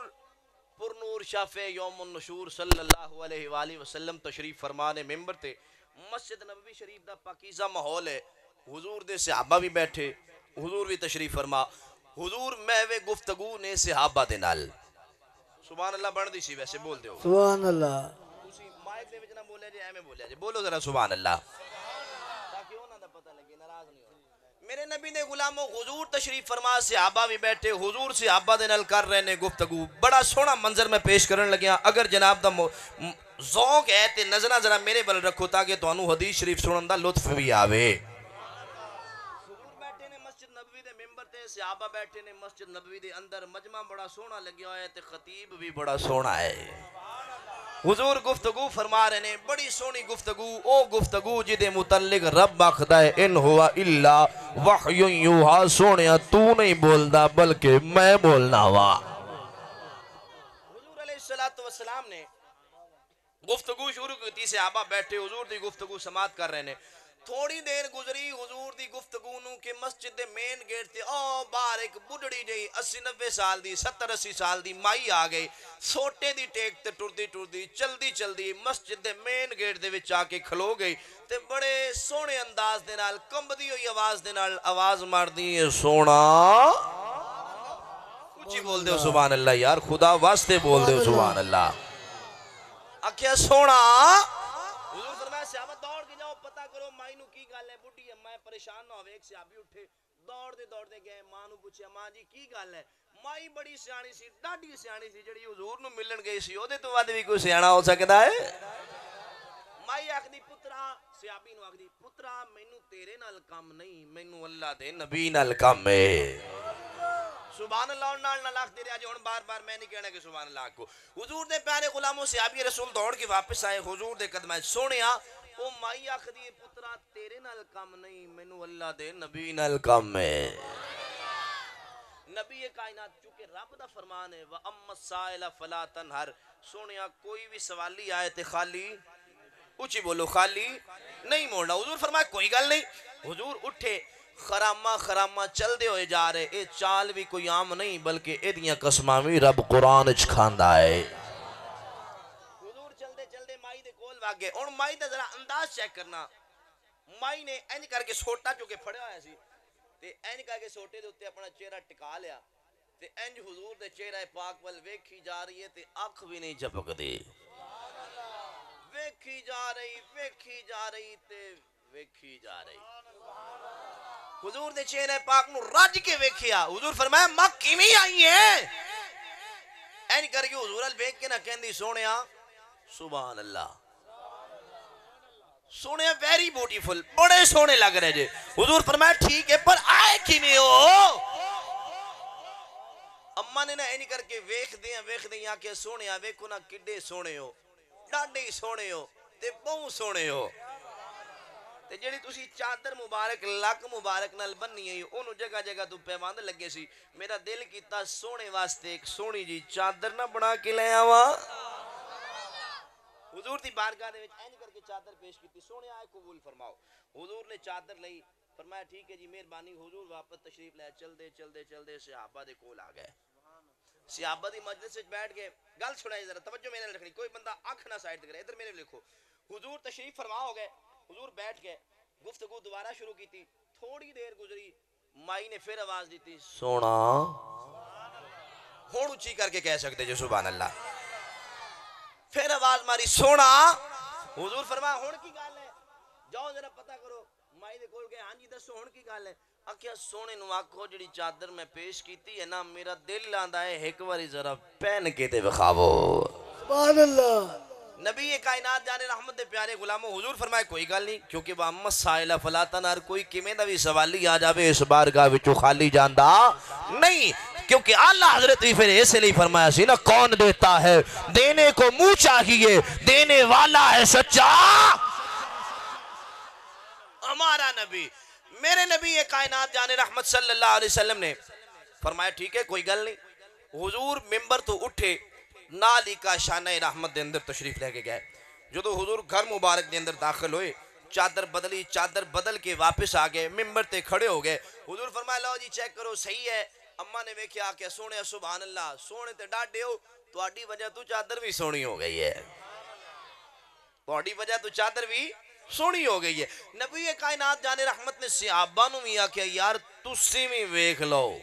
پر نور شافع یوم النشور صلی اللہ علیہ وآلہ وسلم تشریف فرمانے ممبر تے مسجد نبوی شریف دا پاکیزہ ماحول ہے حضور دے صحابہ بھی بیٹھے حضور بھی تشریف فرما حضور محو گفتگو نے صحابہ دے نال سبحان اللہ بن دی سی ویسے بول دیو سبحان اللہ تسی مائک دے وچ نہ بولیا جے ایویں بولیا جے بولو ذرا سبحان اللہ تاکہ انہاں دا پتہ لگے ناراض نہیں ہو میرے نبی نے غلاموں حضور تشریف فرما صحابہ بھی بیٹھے حضور صحابہ دے نال کر رہے نے گفتگو بڑا سونا منظر میں پیش کرن لگیا اگر جناب دا ذوق ہے تے نظراں ذرا میرے بل رکھو تاکہ تانوں حدیث شریف سنن دا لطف بھی آوے حضور بیٹھے نے مسجد نبوی دے ممبر تے صحابہ بیٹھے نے مسجد نبوی دے اندر مجمع بڑا سونا لگیا ہوا ہے تے خطیب بھی بڑا سونا ہے حضور گفتگو فرما رہے نے بڑی سونی گفتگو او گفتگو جدے متعلق رب آخدا ہے ان ہوا الا وحی یوحا سونیا تو نہیں بولدا بلکہ میں بولنا وا حضور علیہ السلام نے گفتگو شروع کی تھی صحابہ بیٹھے حضور دی گفتگو سماعت کر رہے نے تھوڑی دیر گزری حضور دی گفتگو نو کہ مسجد دے مین گیٹ تے او باہر ایک بڈڑی جئی 80-90 سال دی 70-80 سال دی مائی آ گئی سوٹے دی ٹیک تے ٹردی چلدی مسجد دے مین گیٹ دے وچ آ کے کھلو گئی تے بڑے سونے انداز دے نال کمبدی ہوئی آواز دے نال آواز ماردی ہے سونا اونچی بول دیو سبحان اللہ یار خدا واسطے بول دیو سبحان اللہ آکھیا سونا حضور فرمایا صحابہ دوڑ کے جاؤ پتہ کرو مائی نو کی گل ہے بڈھی ہے میں پریشان نہ ہوئے ایک صحابی اٹھے دوڑ دے گئے ماں نو پوچھیا ماں جی کی گل ہے مائی بڑی سیانی سی ڈاڈی سیانی سی جڑی حضور نو ملن گئی سی اودے تو ود بھی کوئی سیانا ہو سکدا ہے مائی آکھدی پترا صحابی نو آکھدی پترا مینوں تیرے نال کم نہیں مینوں اللہ دے نبی نال کم ہے سبحان اللہ اور نال نال آخ دے رہا جی ہن بار بار میں نہیں کہنا کہ سبحان اللہ کو حضور دے پیارے غلاموں صحابی رسول دوڑ کے واپس آئے حضور دے قدمہ سونیا او مائی آخ دی پترا تیرے نال کم نہیں مینوں اللہ دے نبی نال کم ہے نبی کائنات چونکہ رب دا فرمان ہے وَأَمَّ السَّائِلَ فَلَا تَنْهَرْ سونیا کوئی بھی سوالی آئے تے خالی اونچی بولو خالی نہیں موڑنا حضور فرمایا کوئی گل نہیں حضور اٹھے خرامہ چل دے ہوئے جا رہے اے چال بھی کوئی عام نہیں بلکہ ایدیاں قسمہ بھی رب قرآن کھاندا ہے حضور چل دے مائی دے کول واگے اور مائی دا ذرا انداز چیک کرنا مائی نے اینج کر کے سوٹا چونکہ پھڑیا ہے سی تے اینج کر کے سوٹے دے اتے اپنا چہرہ ٹکا لیا تے اینج حضور دے چہرہ پاک وال ویکھی جا رہی ہے تے آنکھ بھی نہیں جھپک دی ویکھی جا رہی تے ویکھی جا رہی حضور دے چہرے پاک نو رج کے ویکھیا حضور فرمایا ماں کیویں آئی ہے این کر کے حضور ال ویکھ کے نہ کہندی سونیا سبحان اللہ سونیا ویری بیوٹیفل بڑے سونے لگ رہے جے حضور فرمایا ٹھیک ہے پر آئے کیویں ہو اماں نے نہ این کر کے ویکھ دیاں کہ سونیا ویکھو نہ کڈے سونے ہو ڈاڈے سونے ہو تے بہت سونے ہو تے جڑی تسی چادر مبارک لک مبارک نال بننی ہے اونوں جگہ جگہ تو پیوند لگے سی میرا دل کیتا سونے واسطے ایک سونی جی چادر نہ بنا کے لے آواں حضور دی بارگاہ دے وچ اینج کر کے چادر پیش کیتی سونے آئے قبول فرماؤ حضور نے چادر لئی فرمایا ٹھیک ہے جی مہربانی حضور واپس تشریف لے چلدے صحابہ دے کول آ گئے صحابہ دی مجلس وچ بیٹھ گئے گل سنائی ذرا توجہ میرے نال رکھنی کوئی بندہ آنکھ نہ سائڈ کرے ادھر میرے لکھو حضور تشریف فرما ہو گئے حضور بیٹھ گئے گفتگو دوبارہ شروع کی تھی تھوڑی دیر گزری مائی نے پھر آواز دی تھی سونا ہون اچھی کر کے کہہ سکتے جو سبحان اللہ پھر آواز ماری سونا حضور فرمایا ہون کی گال ہے جاؤ ذرا پتہ کرو مائی دے کول گئے ہاں جی دسو ہون کی گال ہے آکھیا سونے نو آکھو جڑی چادر میں پیش کیتی ہے نا میرا دل آندا ہے ایک باری ذرا پہن کے تے وکھاو سبحان اللہ نبی کائنات جانے رحمت دے پیارے غلاموں حضور فرمائے کوئی گل نہیں کیونکہ وہ امت سائلہ فلا تنہر کوئی کمیں دا بھی سوالی آ جاوے اس بارگاہ وچوں خالی جاندا نہیں کیونکہ اللہ حضرت پھر ایسے لئے فرمایا سی نا کون دیتا ہے دینے کو منہ چاہیے دینے والا ہے سچا ہمارا نبی میرے نبی کائنات جانے رحمت صلی اللہ علیہ وسلم نے فرمایا ٹھیک ہے کوئی گل نہیں حضور ممبر تو اٹھے نال ہی کا شانہ رحمت دے اندر تشریف لے کے گئے جدو حضور گھر مبارک دے اندر داخل ہوئے چادر بدلی چادر بدل کے واپس آگئے ممبر تے کھڑے ہو گئے حضور فرمایا لو جی چیک کرو صحیح ہے اماں نے ویکھیا کہ سونے سبحان اللہ سونے تے ڈاڈے ہو تواڈی وجہ تو چادر بھی سونی ہو گئی ہے تواڈی وجہ تو چادر بھی سونی ہو گئی ہے نبی کائنات جانے رحمت نے صحابہ نو بھی آکھیا یار تسی بھی ویکھ لو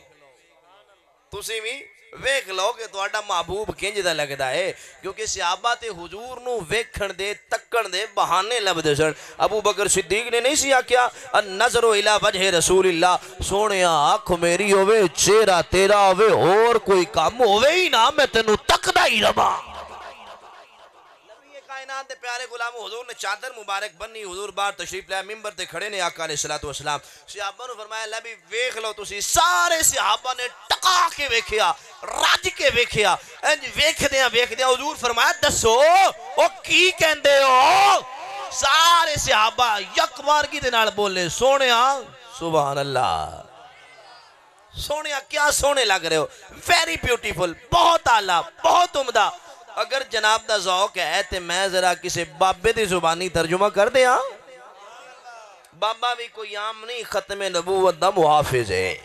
تسی بھی ویکھ لو کہ تواڈا محبوب کنج دا لگدا ہے کیونکہ صحابہ تے حضور نو ویکھن دے تکن دے بہانے لبدے سن ابو بکر صدیق نے نہیں سی آکھیا النظر الی وجہ رسول اللہ سونیا آنکھ میری ہوئے چہرہ تیرا ہوئے اور کوئی کام ہوئے ہی نہ میں تینوں تکدا ہی رہا کائنات دے پیارے غلام حضور نے چادر مبارک بنی حضور بار تشریف لیا ممبر تے کھڑے نے آقا علیہ السلام صحابہ نے فرمایا اللہ بھی ویکھ لو تسی سارے صحابہ نے ٹکا کے ویکھیا راج کے ویکھیا ویکھ دیا حضور فرمایا دسو او کی کہندے ہو سارے صحابہ یک مارگی دے نال بولے سونیا سبحان اللہ سونیا کیا سونے لگ رہے ہو ویری بیوٹیفل بہت اعلیٰ بہت عمدہ اگر جناب دا ذوق ہے تے میں ذرا کسی بابے دی زبانی ترجمہ کر دیا بابا بھی کوئی عام نہیں ختم نبوت دا محافظ ہے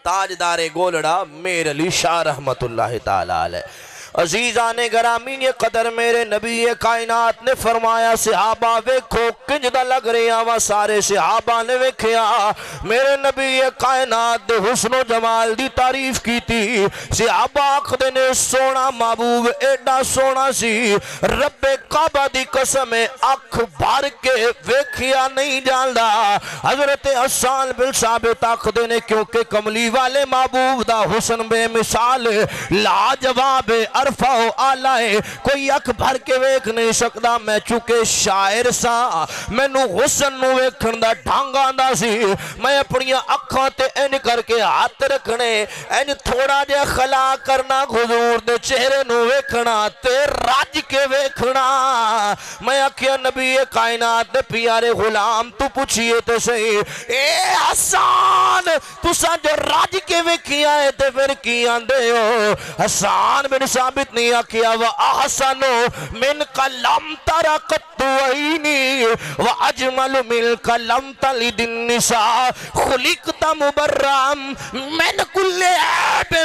تاجدار گولڑا میر علی شاہ رحمت اللہ تعالی علیہ عزیزان گرامین یہ قدر میرے نبی کائنات نے فرمایا صحابہ ویکھو کنج دا لگ رہے ہیں سارے صحابہ نے ویکھیا میرے نبی کائنات دے حسن و جمال دی تعریف کی تھی صحابہ آخدے نے سونا محبوب ایڈا سونا سی رب کعبہ دی قسم اکھ بھر کے ویکھیا نہیں جاندا حضرت حسان بن ثابت آخدے نے کیونکہ کملی والے محبوب دا حسن بے مثال لاجواب عرفہ و آلائے کوئی اکھ بھر کے ویکھ نہیں سکدا میں چونکہ شاعر سا میں نو حسن نو ویکھن دا ڈھانگا دا سی میں اپنی اکھاں تے این کر کے ہاتھ رکھنے این تھوڑا جے خلا کرنا حضور دے چہرے نو ویکھنا تے راج کے ویکھنا میں آکھیا نبی کائنات دے پیارے غلام تو پوچھئے تے صحیح اے حسان تو سا جو راج کے ویکھیا ہے تے پھر کی آندے ہو حسان بن ثابت نہیں آکھیا وَأَحْسَنُ مِنْكَ لَمْ تَرَ قَطُّ عَيْنِي وَأَجْمَلُ مِنْكَ لَمْ تَلِدِ النِّسَاء خُلِقْتَ مُبَرًّا مِنْ كُلِّ عَيْبٍ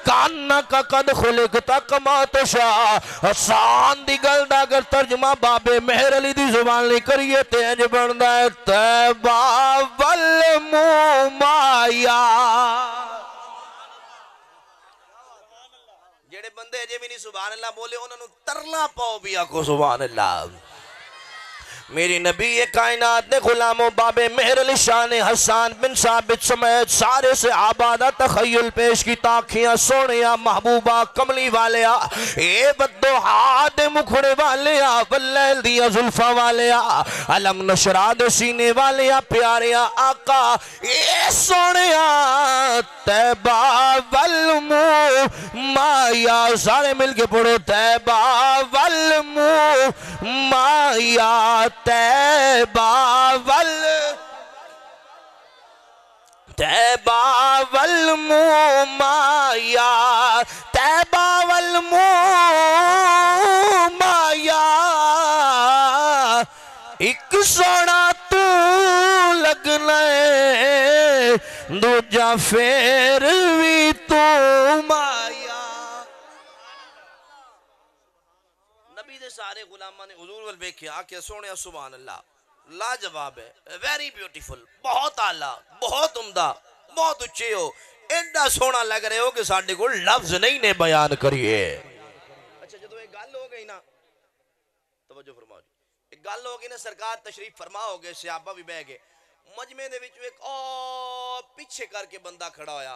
كَأَنَّكَ قَدْ خُلِقْتَ كَمَا تَشَاءُ حسان دی گل دا اگر ترجمہ بابے مہر علی دی زبان لے کریے تینج بندہ ہے طیبہ والمومایا جڑے بندے جے بھی نہیں سبحان اللہ بولے انہوں نے ترلا پاؤ بھی آکو سبحان اللہ میری نبی کائنات نے غلام و باب مہر علی شاہ نے حسان بن ثابت سمیت سارے سے آبادہ تخیل پیش کی تاکھیاں سونیا محبوبہ کملی والیا اے بدوحاد مکھڑے والیا واللیل دیا ظلفہ والیا علم نشراد سینے والیا پیاریا آقا اے سونیا تیبہ والمو مایا سارے مل کے پڑھو تیبہ والمو مایا تیبہ والمومایا تیبہ والمومایا ایک سونا تو لگنا ہے دوجہ پھر بھی تو مایا نبی دے سارے غلامان نے حضور والبیکھے آکے سونے سبحان اللہ لا جواب ہے ویری بیوٹیفل بہت اعلیٰ بہت عمدہ بہت اچھے ہو ایڈا سونا لگ رہے ہو کہ ساڑھے کو لفظ نہیں نے بیان کریے اچھا جدو ایک گال ہو گئی نا توجہ فرماؤ جی ایک گال ہو گئی نا سرکار تشریف فرما ہو گئے صحابہ بھی بہ گئے مجمع دے وچ ایک پیچھے کر کے بندہ کھڑا ہویا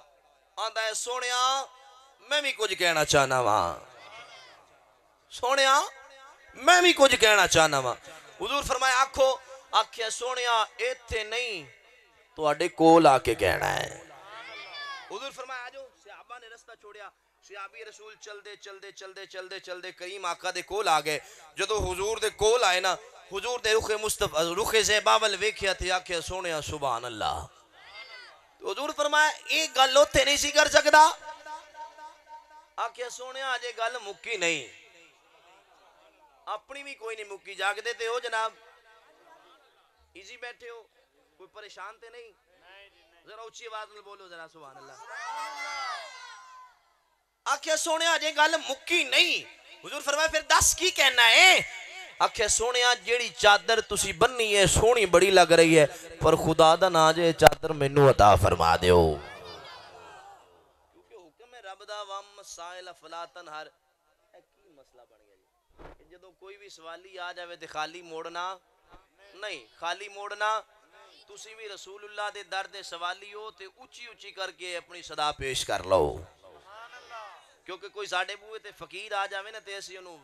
آندہ ہے سونیا میں بھی کچھ کہنا چاہنا وہاں سونیا میں بھی کچھ کہنا چاہنا وہاں حضور فرمائے آنکھو آنکھیں سونیا ایتھے نہیں تو آڈے کول آکے کہنا ہے حضور فرمائے آجو صحابہ نے رستہ چھوڑیا صحابی رسول چل دے کریم آقا دے کول آگئے جدو حضور دے کول آئے نا حضور دے رخ زیباول ویکھیا تھی آنکھیں سونیا سبحان اللہ تو حضور فرمائے ایک گل ہوتے نہیں سی کر سکتا آکھیا سونے آجے گل مکی نہیں اپنی بھی کوئی نہیں مکی جاگ دیتے ہو جناب ایزی بیٹھے ہو کوئی پریشان تے نہیں ذرا اچھی آواز میں بولو ذرا سبحان اللہ آکھیا سونے آجے گل مکی نہیں حضور فرمایا پھر دس کی کہنا ہے آکھیا سونے آج جیڑی چادر تسی بننی ہے سونی بڑی لگ رہی ہے پر خدا دا نا جے چادر مینوں عطا فرما دیو کیونکہ حکم ہے رب دا وام سائل فلا تنہر کی مسئلہ بن گیا جی جدو کوئی بھی سوالی آ جاوے تے خالی موڑنا نہیں خالی موڑنا تسی بھی رسول اللہ دے در دے سوالی ہو تے اچھی اچھی کر کے اپنی صدا پیش کر لو کیونکہ کوئی ساڑھے بوئے تے فقیر آ جاوے نا تے اسی انہوں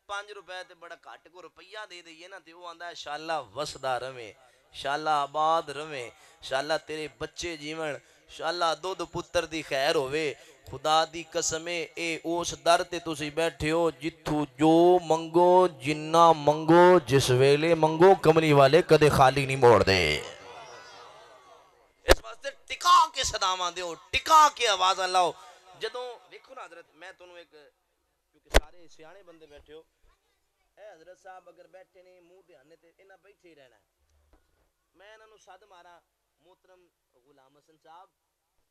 5 روپے تے بڑا کٹ کو روپیہ دے دئیے نا تے وہ آندہ ہے شاءاللہ وسدہ رویں شاءاللہ آباد رویں شاءاللہ تیرے بچے جیون شاءاللہ دو پتر دی خیر ہوئے خدا دی قسمیں اے اوس در تے تسی بیٹھے ہو جتھو جو منگو جنہ منگو جس ویلے منگو کملی والے کدے خالی نہیں موڑ دے اس واسطے ٹکا کے صدامہ دے ہو ٹکا کے آواز اللہ ہو جدوں دیکھو نا حضرت میں تنوں ایک کیونکہ سارے سیانے بندے بیٹھے ہو اے حضرت صاحب اگر بیٹھے نہیں منہ دھیانے تے انہاں بیٹھے ہی رہنا ہے میں انہاں نو صد مارا محترم غلام حسن صاحب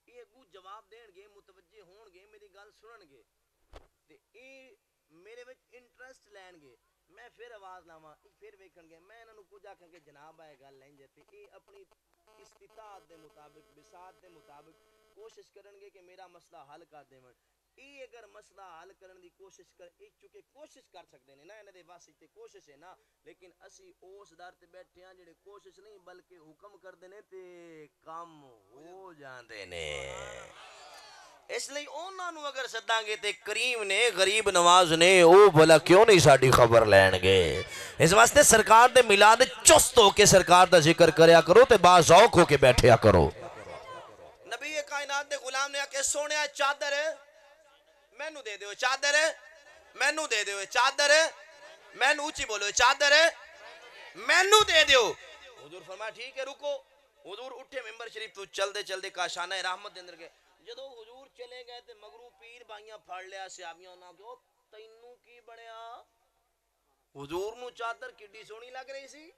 یہ اگو جواب دین گے متوجہ ہون گے میری گل سنن گے تے اے میرے وچ انٹرسٹ لین گے میں پھر آواز لاواں پھر ویکھن گے میں انہاں نو کچھ آکھاں کہ جناب آئے گل لیں تے اے اپنی استطاعت دے مطابق بساط دے مطابق کوشش کرن گے کہ میرا مسئلہ حل کر دیون اے اگر مسئلہ حل کرن دی کوشش کر اے چونکہ کوشش کر سکتے ہیں نا انہاں دے واسطے تے کوشش ہے نا لیکن اسی اس در تے بیٹھے ہاں جڑے کوشش نہیں بلکہ حکم کردے نے تے کام ہو جاندے نے اس لئی انہاں نو اگر سداں گے تے کریم نے غریب نواز نے او بھلا کیوں نہیں ساڈی خبر لین گے اس واسطے سرکار دے میلاد چست ہو کے سرکار دا ذکر کریا کرو تے با ذوق ہو کے بیٹھیا کرو نبی کائنات دے غلام نے آکے سونے چادر مینوں دے دیو چادر مینوں دے دیو چادر مینوں اونچی بولو چادر مینوں دے دیو حضور فرمایا ٹھیک ہے رکو حضور اٹھے ممبر شریف تو چل دے کاشانہ رحمت دے اندر گئے جدو حضور چلے گئے تے مغرو پیر بائیاں پھڑ لیا صحابیاں انہاں کہ او تینوں کی بنیا حضور نو چادر کڈی سونی لگ رہی سی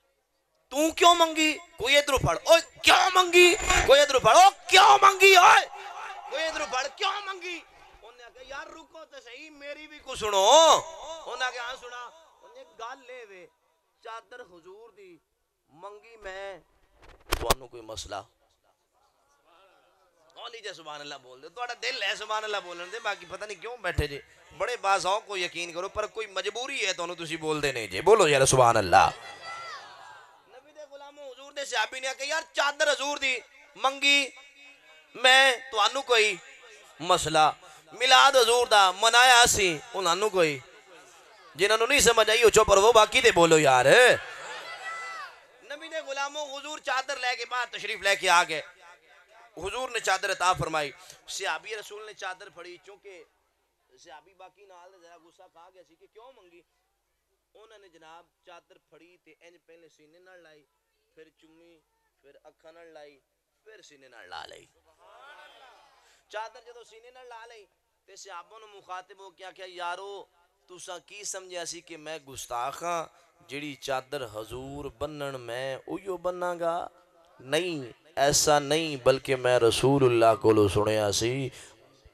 تو کیوں منگی کوئی ادھر پڑھ اوے کیوں منگی کوئی ادھر پڑھ او کیوں منگی اوے کوئی ادھر پڑھ کیوں منگی انہوں نے کہا یار رکو تے صحیح میری بھی کو سنو انہوں نے کہا سنا انہوں نے گال لے وے چادر حضور دی منگی میں تو انہوں کوئی مسئلہ اولی جے سبحان اللہ بول دے تو اڑا دل ہے سبحان اللہ بولن دے باقی پتہ نہیں کیوں بیٹھے جے بڑے بازاؤں کو یقین کرو پر کوئی مجبوری ہے تو انہوں تسی بول دے نہیں جے بولو یار سبحان اللہ حضور دے صحابی نے کہا یار چادر حضور دی منگی میں تو انو کوئی مسئلہ میلاد حضور دا منایا سی انہوں کوئی جنہوں نہیں سمجھ آئی اچھو پر وہ باقی دے بولو یار نبی نے غلاموں حضور چادر لے کے بعد تشریف لے کے آگئے حضور نے چادر عطا فرمائی صحابی رسول نے چادر پھڑی چونکہ صحابی باقی نال ذرا غصہ کھا گیا سی کہ کیوں منگی انہوں نے جناب چادر پھڑی تے انج پہلے سینے نہ لائی پھر چمی پھر اکھا نہ لائی پھر سینے نہ لا لئی چادر جدو سینے نہ لا لئی تے صحابوں نے مخاطب ہو کیا یارو تساں کی سمجھا سی کہ میں گستاخاں جڑی چادر حضور بنن میں اویو بننا گا نہیں ایسا نہیں بلکہ میں رسول اللہ کو لو سنیا سی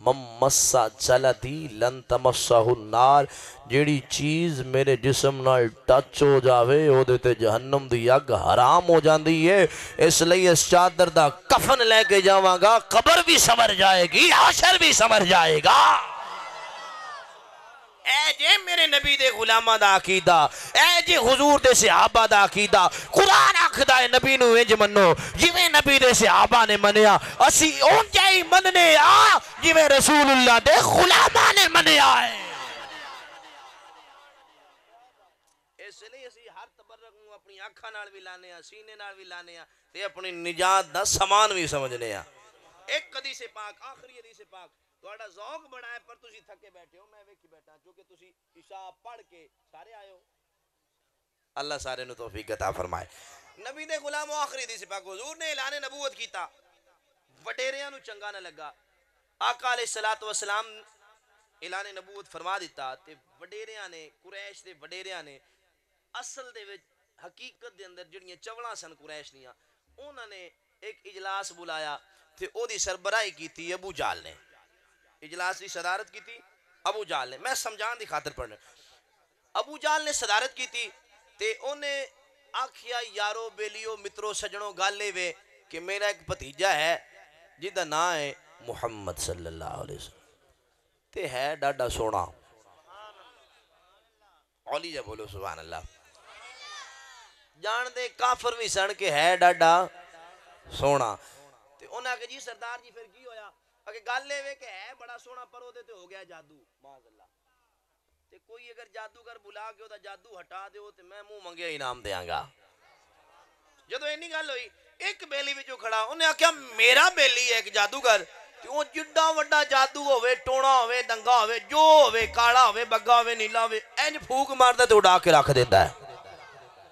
ممسا چلتی لن تمسہ النار جیڑی چیز میرے جسم نال ٹچ ہو جاوے او دیتے جہنم دی اگ حرام ہو جاندی ہے اس لئے اس چادر دا کفن لے کے جاواں گا قبر بھی سمر جائے گی حشر بھی سمر جائے گا اے جے میرے نبی دے غلامہ دا عقیدہ اے جے حضور دے صحابہ دا عقیدہ قرآن آکھدا ہے نبی نو انج منو جویں نبی دے صحابہ نے منیا اسی اون جائی مننے آ جویں رسول اللہ دے غلامہ نے منیا ہے اس لئے اسی ہر تبرک نو اپنی آنکھاں نال بھی لانے آ سینے نال بھی لانے آ تے اپنی نجات دا سامان بھی سمجھنے آ ایک حدیث پاک آخری حدیث پاک تھوڑا ذوق بڑا ہے پر تسی تھکے بیٹھے ہو میں ویکھی بیٹھا چونکہ تسی عشاء پڑھ کے سارے آئے ہو اللہ سارے نو توفیق عطا فرمائے نبی دے غلام آخری حدیث پاک حضور نے اعلان نبوت کیتا وڈیریاں نو چنگا نہ لگا آقا علیہ الصلوۃ والسلام اعلان نبوت فرما دیتا تے وڈیریاں نے قریش دے وڈیریاں نے اصل دے وچ حقیقت دے اندر جڑیاں چولاں سن قریش دیاں انہاں نے ایک اجلاس بلایا تے او دی سربراہی کیتی ابو جہل نے اجلاس دی صدارت کیتی ابو جہل نے میں سمجھان دی خاطر پڑھنا ابو جہل نے صدارت کیتی تے انہیں آکھیا یارو بیلیو مترو سجنوں گالے وے کہ میرا ایک بھتیجا ہے جیدہ نام ہے محمد صلی اللہ علیہ وسلم تے ہے ڈاڈا سونا اولی جا بولو سبحان اللہ جان دے کافر بھی سن کے ہے ڈاڈا سونا تے انہاں کہ جی سردار جی پھر کی ہویا کہ گالے وے کہ ہے بڑا سونا پر ہو دے تے ہو گیا جادو معاذ اللہ تے کوئی اگر جادوگر بلا کے ہوتا جادو ہٹا دے ہو تے میں منہ منگیا انعام دیاں گا جدو اینی گل ہوئی ایک بیلی وچوں کھڑا انہیں آکھیا میرا بیلی ہے ایک جادوگر تے وہ جڈا وڈا جادو ہوئے ٹونا ہوئے دنگا ہوئے جو ہوئے کالا ہوئے بگا ہوئے نیلا ہوئے اینج پھوک ماردا تے اڑا کے رکھ دیتا ہے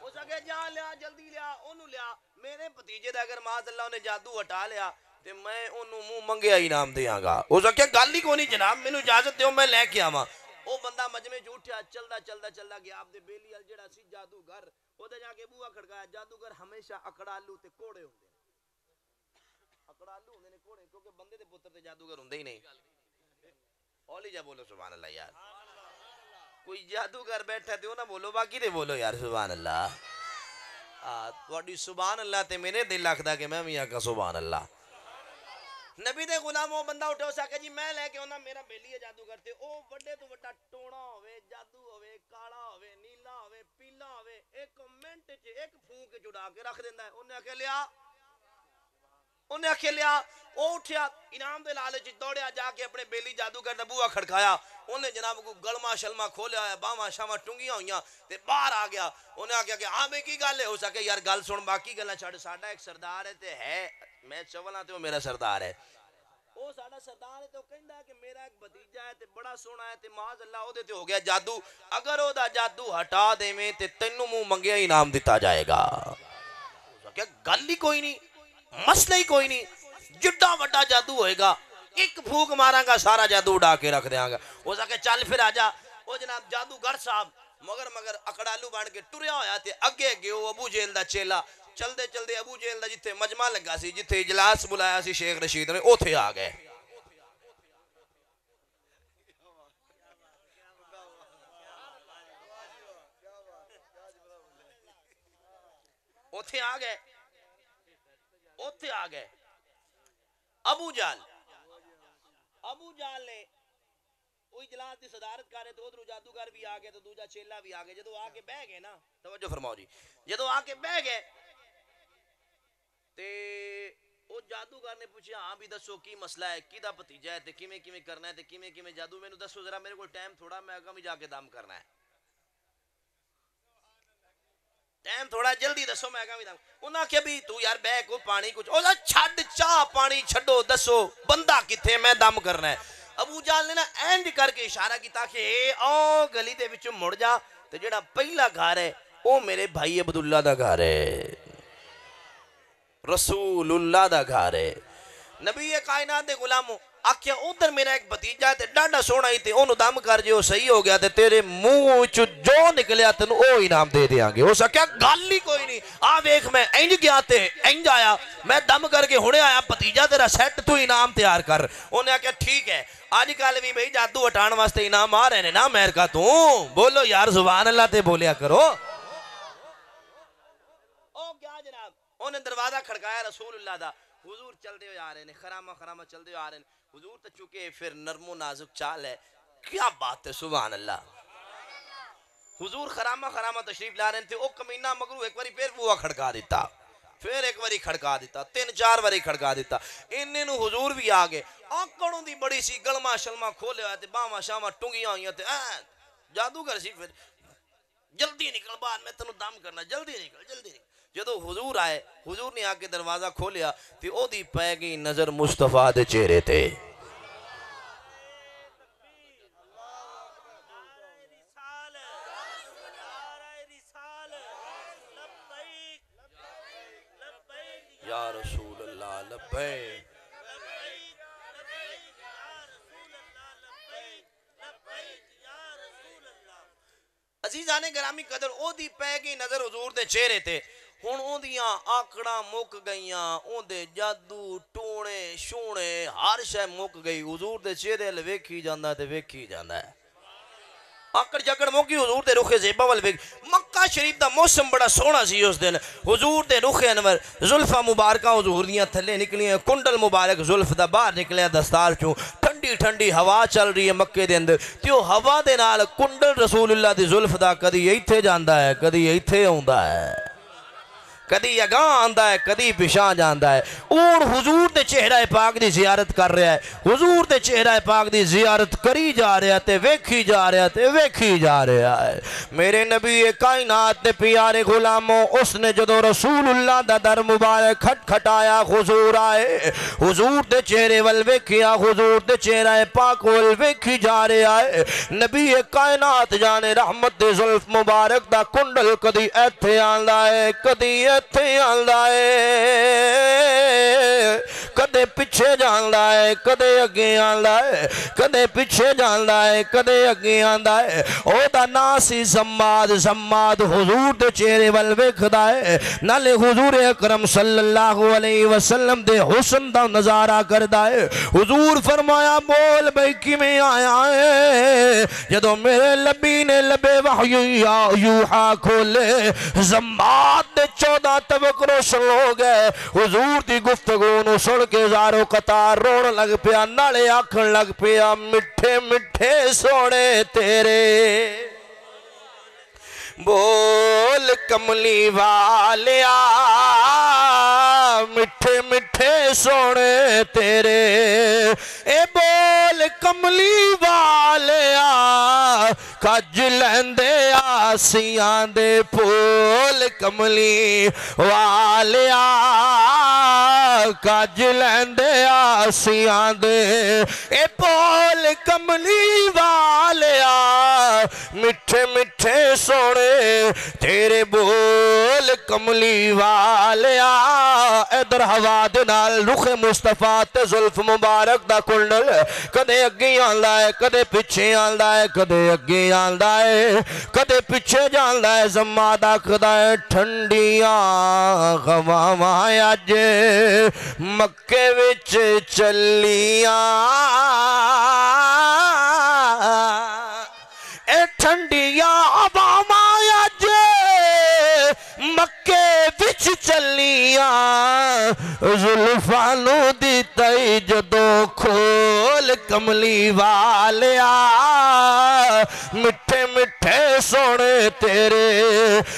اس آگے جان لیا جلدی لیا انہوں لیا میرے بھتیجے دا اگر معاذ اللہ نے جادو ہٹا لیا تے میں انہوں منہ منگیا انعام دیاں گا اس آگے گل ہی کونی جناب مینوں اجازت دیو میں لے کے آواں وہ بندہ مجمع جھوٹیا چلدا گیا آپ دے بیلی ال جڑا سی جادوگر او دے جا کے بوہا کھڑکایا جادوگر ہمیشہ اکڑالو تے کوڑے ہوندے اکڑالو ہوندے نے کوڑے کیونکہ بندے دے پتر تے جادوگر ہوندے ہی نہیں اولی جا بولو سبحان اللہ یار کوئی جادوگر بیٹھا تے نہ بولو باقی تے بولو یار سبحان اللہ تواڈی سبحان اللہ تے میرے دل لکھدا کہ میں بھی آکھاں سبحان اللہ نبی دے غلام وہ بندہ اٹھے اس آکھے جی میں لے کے ہونا میرا بیلی ہے جادو کرتے او وڈے تو وڈا ٹونا ہوئے جادو ہوئے کالا ہوئے نیلا ہوئے پیلا ہوئے ایک منٹ چ ایک پھونک جڑا کے رکھ دیندا ہے انہیں آکھے لیا او اٹھیا انعام دے لالچ دوڑیا جا کے اپنے بیلی جادوگر دا بوہا کھڑکایا انہیں جناب کو گلما شلما کھولیا ہے باواں شاواں ٹنگیاں ہوئیاں تے باہر آ گیا انہیں آکھیا کہ ہاں بھئی کی گل ہے ہو سکے یار گل سن باقی گلاں چھڑ ساڈا ایک سردار ہے تے ہے میں چولاں تے وہ میرا سردار ہے او ساڈا سردار ہے تے او کہندا ہے کہ میرا ایک بھتیجا ہے تے بڑا سونا ہے تے معاذ اللہ او دے تے ہو گیا جادو اگر او دا جادو ہٹا دیویں تے تینوں منہ منگیا انعام دتا جائے گا کیا گل ہی کوئی نہیں مسئلہ ہی کوئی نہیں جڈا وڈا جادو ہوئے گا ایک پھوک ماراں گا سارا جادو اڑا کے رکھ دیاں گا وہ سکے چل پھر آجا وہ جناب جادوگر صاحب مگر اکڑالو بان کے ٹریا ہویا تے اگے گئے ابو جیل دا چیلا چلدے ابو جیل دا جتھے مجمع لگا سی جتھے اجلاس بلایا سی شیخ رشید نے اوتھے آ گئے اوتھے آ گئے ابو جال نے وہ اجلاس دی صدارت کر رہے تو ادھر جادوگر بھی آ گئے تو دوجا چیلا بھی آ گئے جدو آ کے بہ گئے نا توجہ فرماؤ جی جدو آ کے بہ گئے تے وہ جادوگر نے پوچھا ہاں بھی دسو کی مسئلہ ہے کیدا بھتیجا ہے تے کیویں کیویں کرنا ہے تے کیویں کیویں جادو مینوں دسو ذرا میرے کول ٹائم تھوڑا میں اگے بھی جا کے دم کرنا ہے ٹائم تھوڑا جلدی دسو میں کہاں بھی دم انہاں کہ بھی تو یار بے کو پانی کچھ او چھڈ چاہ پانی چھڈو دسو بندہ کتھے میں دم کرنا ہے ابو جال نے نا اینج کر کے اشارہ کیتا کہ او گلی دے وچوں مڑ جا تے جڑا پہلا گھر ہے او میرے بھائی عبداللہ دا گھر ہے رسول اللہ دا گھر ہے نبی کائنات دے غلاموں آکھیا ادھر میرا ایک بھتیجا ہے تے ڈاڈا سونا ہی تے اونوں دم کر جو صحیح ہو گیا تے تیرے منہ وچ جو نکلیا تینوں او انعام دے دیاں گے ہو سکیا گل ہی کوئی نہیں آ ویکھ میں انج گیا تے انج آیا میں دم کر کے ہنے آیا بھتیجا تیرا سیٹ تو انعام تیار کر انہیں آکھیا ٹھیک ہے آج کل بھی بھئی جادو ہٹان واسطے انعام آ رہے نے نا امریکہ تو بولو یار سبحان اللہ تے بولیا کرو او کیا جناب انہیں دروازہ کھڑکایا رسول اللہ دا حضور چلتے ہوئے آ رہے ہیں خرامہ چلتے ہوئے آ رہے ہیں حضور تو چکے پھر نرم و نازک چال ہے کیا بات ہے سبحان اللہ حضور خرامہ تشریف لا رہے تھے او کمینہ مگرو ایک باری پھر بوا کھڑکا دیتا پھر ایک باری کھڑکا دیتا 3-4 باری کھڑکا دیتا انہیں نو حضور بھی آگے آنکڑوں دی بڑی سی گلما شلما کھولے ہوئے تھے باما شاما ٹنگیاں ہوئیاں تھے جادوگر سی پھر جلدی نکل بعد میں تنو دم کرنا جلدی نکل جدو حضور آئے حضور نے آکے دروازہ کھولیا تی او دی پہ گئی نظر مصطفیٰ دے چہرے تھے یا رسول اللہ لبیک عزیزان گرامی قدر او دی پہ گئی نظر حضور دے چہرے تے ہن اون دیاں آکڑاں مک گئیاں اون دے جادو ٹونے شونے ہر شے مک گئی حضور دے چہرے ال ویکھی جاندا تے ویکھی جاندا ہے آکڑ جکڑ موکی حضور دے رخ زیبا وال ویکھ مکہ شریف دا موسم بڑا سونا سی اس دن حضور دے رخ انور زلفہ مبارکہ حضور دیاں تھلے نکلیاں کنڈل مبارک زلف دا باہر نکلیاں دستار چوں ٹھنڈی ٹھنڈی ہوا چل رہی ہے مکے دے اندر تیو ہوا دے نال کنڈل رسول اللہ دی زلف دا کدی ایتھے جاندا ہے کدی ایتھے آوندا ہے کدی اگاں آندا ہے کدی پیشاں جاندا ہے اور حضور دے چہرہ پاک دی زیارت کر رہا ہے حضور دے چہرہ پاک دی زیارت کری جا رہا تے ویکھی جا رہا تے ویکھی جا رہا ہے میرے نبی کائنات دے پیارے غلاموں اس نے جدو رسول اللہ دا در مبارک کھٹ کھٹایا حضور آئے حضور دے چہرے وال ویکھیا حضور دے چہرہ پاک وال ویکھی جا رہا ہے نبی کائنات جانے رحمت دے زلف مبارک دا کنڈل کدی ایتھے آندا ہے کدی ایتھے آندا ہے کدے پیچھے جاندا ہے کدے اگے آندا ہے کدے پیچھے جاندا ہے کدے اگے آندا ہے او دا ناسی زماد زماد حضور دے چہرے وال ویکھدا ہے نالے حضور اکرم صلی اللہ علیہ وسلم دے حسن دا نظارہ کردا ہے حضور فرمایا بول بھئی کیویں آیا ہے جدو میرے لبی نے لبے وحی یوحا کھولے زماد دے 14 طبق روشن ہو گئے حضور دی گفتگو نو سن کے زارو قطار روڑ لگ پیا نالے آکھن لگ پیا مٹھے مٹھے سونے تیرے بول کملی والیا مٹھے مٹھے سونے تیرے اے بول کملی والیا کج لیندے آسیاں دے پول کملی والیا کج لیندے آسیاں دے اے پول کملی والیا مٹھے مٹھے سونے تیرے بول کملی والیا ادھر ہوا دے نال رخ مصطفیٰ تے زلف مبارک دا کنڈل کدے اگے آندا ہے کدے پیچھے آندا ہے کدے اگے آندا ہے کدے پیچھے جاندا ہے زماد آکھدا ہے ٹھنڈیاں ہواواں اج مکے وچ چلیاں اے ٹھنڈیاں ہواواں اج مکے وچ چلیاں زلفاں نو دتی جدو کھول کملی والیا مٹھے مٹھے سونے تیرے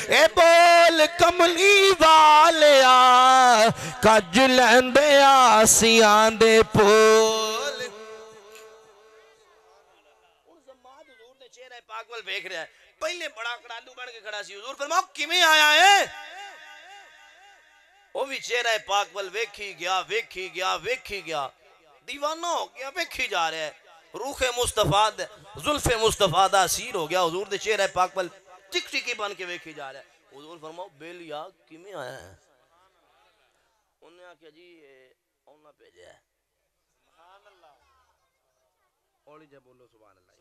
اے بول کملی والیا کج لیندے آسیاں دے پول زماد حضور دے چہرہ پاک وال ویکھ رہا ہے پہلے بڑا کڑالو بن کے کھڑا سی حضور فرماؤ کیویں آیا ہے وہ بھی چہرہ پاک وال ویکھی گیا ویکھی گیا ویکھی گیا دیوانہ ہو گیا ویکھی جا رہا ہے روح مصطفیٰ زلف مصطفیٰ دا اسیر ہو گیا حضور دے چہرہ پاک وال ٹک ٹکی بن کے ویکھی جا رہا ہے حضور فرماؤ بیلیا کیویں آیا ہے انہوں نے آکھیا جی اونا بھیجا ہے اولی جب بولو سبحان اللہ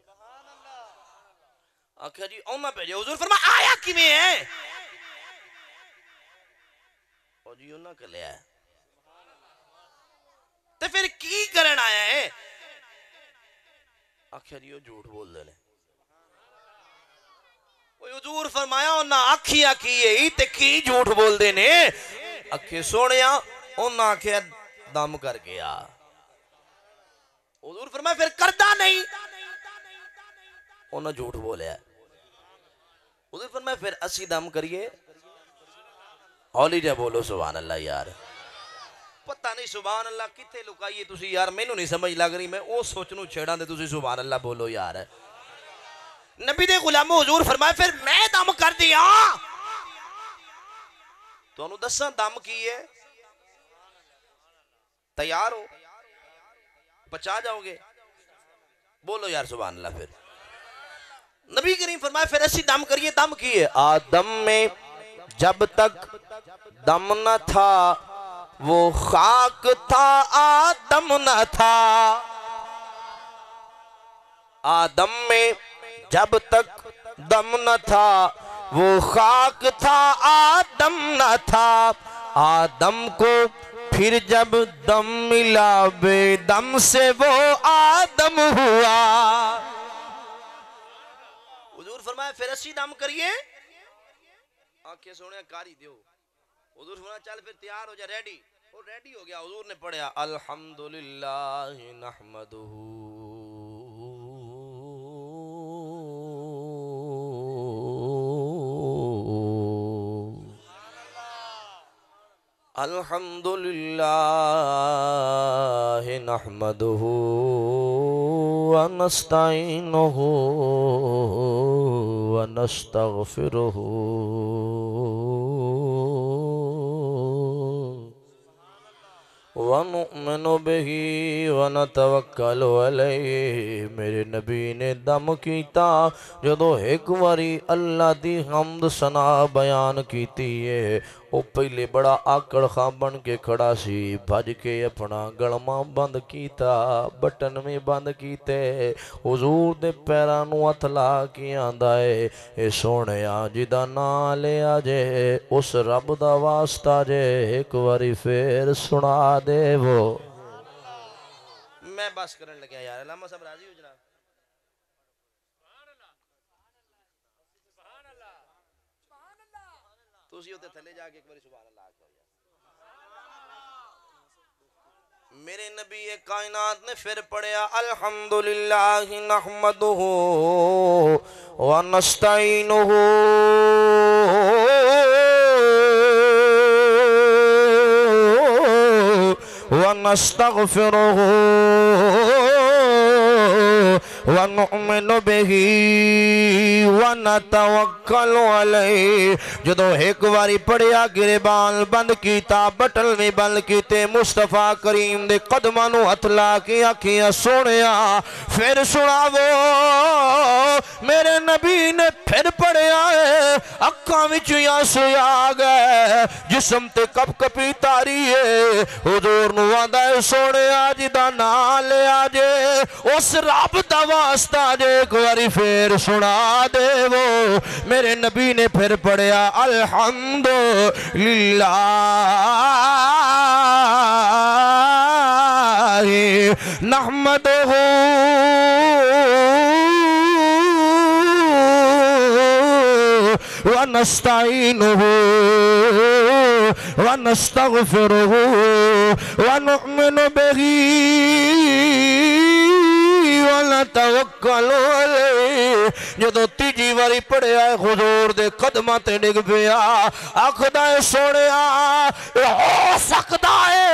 آکھیا جی اونا بھیجا حضور فرمایا آیا کیویں ہے اور جی انہوں نے لیا ہے تو پھر کی کرن آیا ہے آکھیا جی وہ جھوٹ بول دے وہ حضور فرمایا انہاں آکھیا کیے ہی تے کی جھوٹ بول دے نے اکھے سونیا انہاں آکھیا دم کر گیا حضور فرمایا پھر کردہ نہیں انہاں جھوٹ بولیا حضور فرمایا پھر اسی دم کریے ہولی جا بولو سبحان اللہ یار پتہ نہیں سبحان اللہ کتے لکائیے تسی یار میں نو نہیں سمجھ لگ رہی میں او سوچنو چھیڑا دے تسی سبحان اللہ بولو یار نبی دے غلامو حضور فرمایا پھر میں دم کر دیا تو انہوں دساں دم کیے تیار ہو پچا جاؤ گے بولو یار سبحان اللہ پھر نبی کریم فرمایا پھر ایسی دم کریے دم کیے آدم میں جب تک دم نہ تھا وہ خاک تھا آدم نہ تھا آدم میں جب تک دم نہ تھا، وہ خاک تھا آدم نہ تھا، آدم کو پھر جب دم ملا بے دم سے وہ آدم ہوا۔ حضور فرمایا پھر اسی دم کریے، آنکھیں سونے کاری دیو۔ حضور فرمایا چل پھر تیار ہو جا، ریڈی، وہ ریڈی ہو گیا۔ حضور نے پڑھا الحمدللہ نحمدہ الحمدللہ نحمدہ ونستعینہ ونستغفرہ وَنُؤْمِنُ بِهِ وَنَتَوَكَّلُ عَلَيْهِ۔ میرے نبی نے دم کیتا جدو ایک واری اللہ دی حمد ثنا بیان کیتی ہے، وہ پہلے بڑا آکڑ خاں بن کے کھڑا سی، بھج کے اپنا گلما بند کیتا، بٹن میں بند کیتے، حضور دے پیرانو اتلا کی آندہ ہے، اے سونیا جدا نام لے آجے، اس رب دا واسطہ جے، ایک واری پھر سنا دے وہ۔ میں بس کرن لگیا یار، علامہ صاحب راضی ہو جناب؟ تُسی ہوتے تھلے جا کے ایک باری سبحان اللہ آکھو یار۔ میرے نبی کائنات نے پھر پڑھیا الحمدللہ نحمدہ ونستعینہ ونستغفرہ وَنُؤْمِنُ بِهِ وَنَتَوَكَّلُ عَلَيْهِ۔ جدو ایک واری پڑھیا گریبان بند کیتا، بٹل میں بند کیتے، مصطفیٰ کریم دے قدمانو ہتلا کی آنکھیاں سونیا پھر سناوو۔ میرے نبی نے پھر پڑھیا ہے، اکھاں وچ آنسو آ گئے، جسم تے کپ کپی تاری ہے، حضور نو آندا ہے سونیا جدا نام لے آجے، اس رب دا واسطہ جے ایک واری پھر سنا دے وہ۔ میرے نبی نے پھر پڑھیا الحمدللہ نحمدہ ونستعینہ ونستغفرہ ونؤمن بہ ونتوکل علیہ۔ جدو تیجی واری پڑھیا ہے حضور دے قدمہ تے ڈگ پیا، آخدہ ہے سونیا ہو سکتا ہے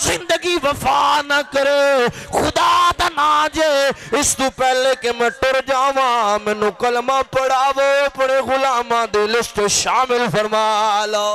زندگی وفا نہ کرے، خدا دا ناجے، اس تو پہلے کہ میں ٹر جاواں مینوں کلمہ پڑھاوو، اپنے غلاماں دے لسٹ شامل فرما لو۔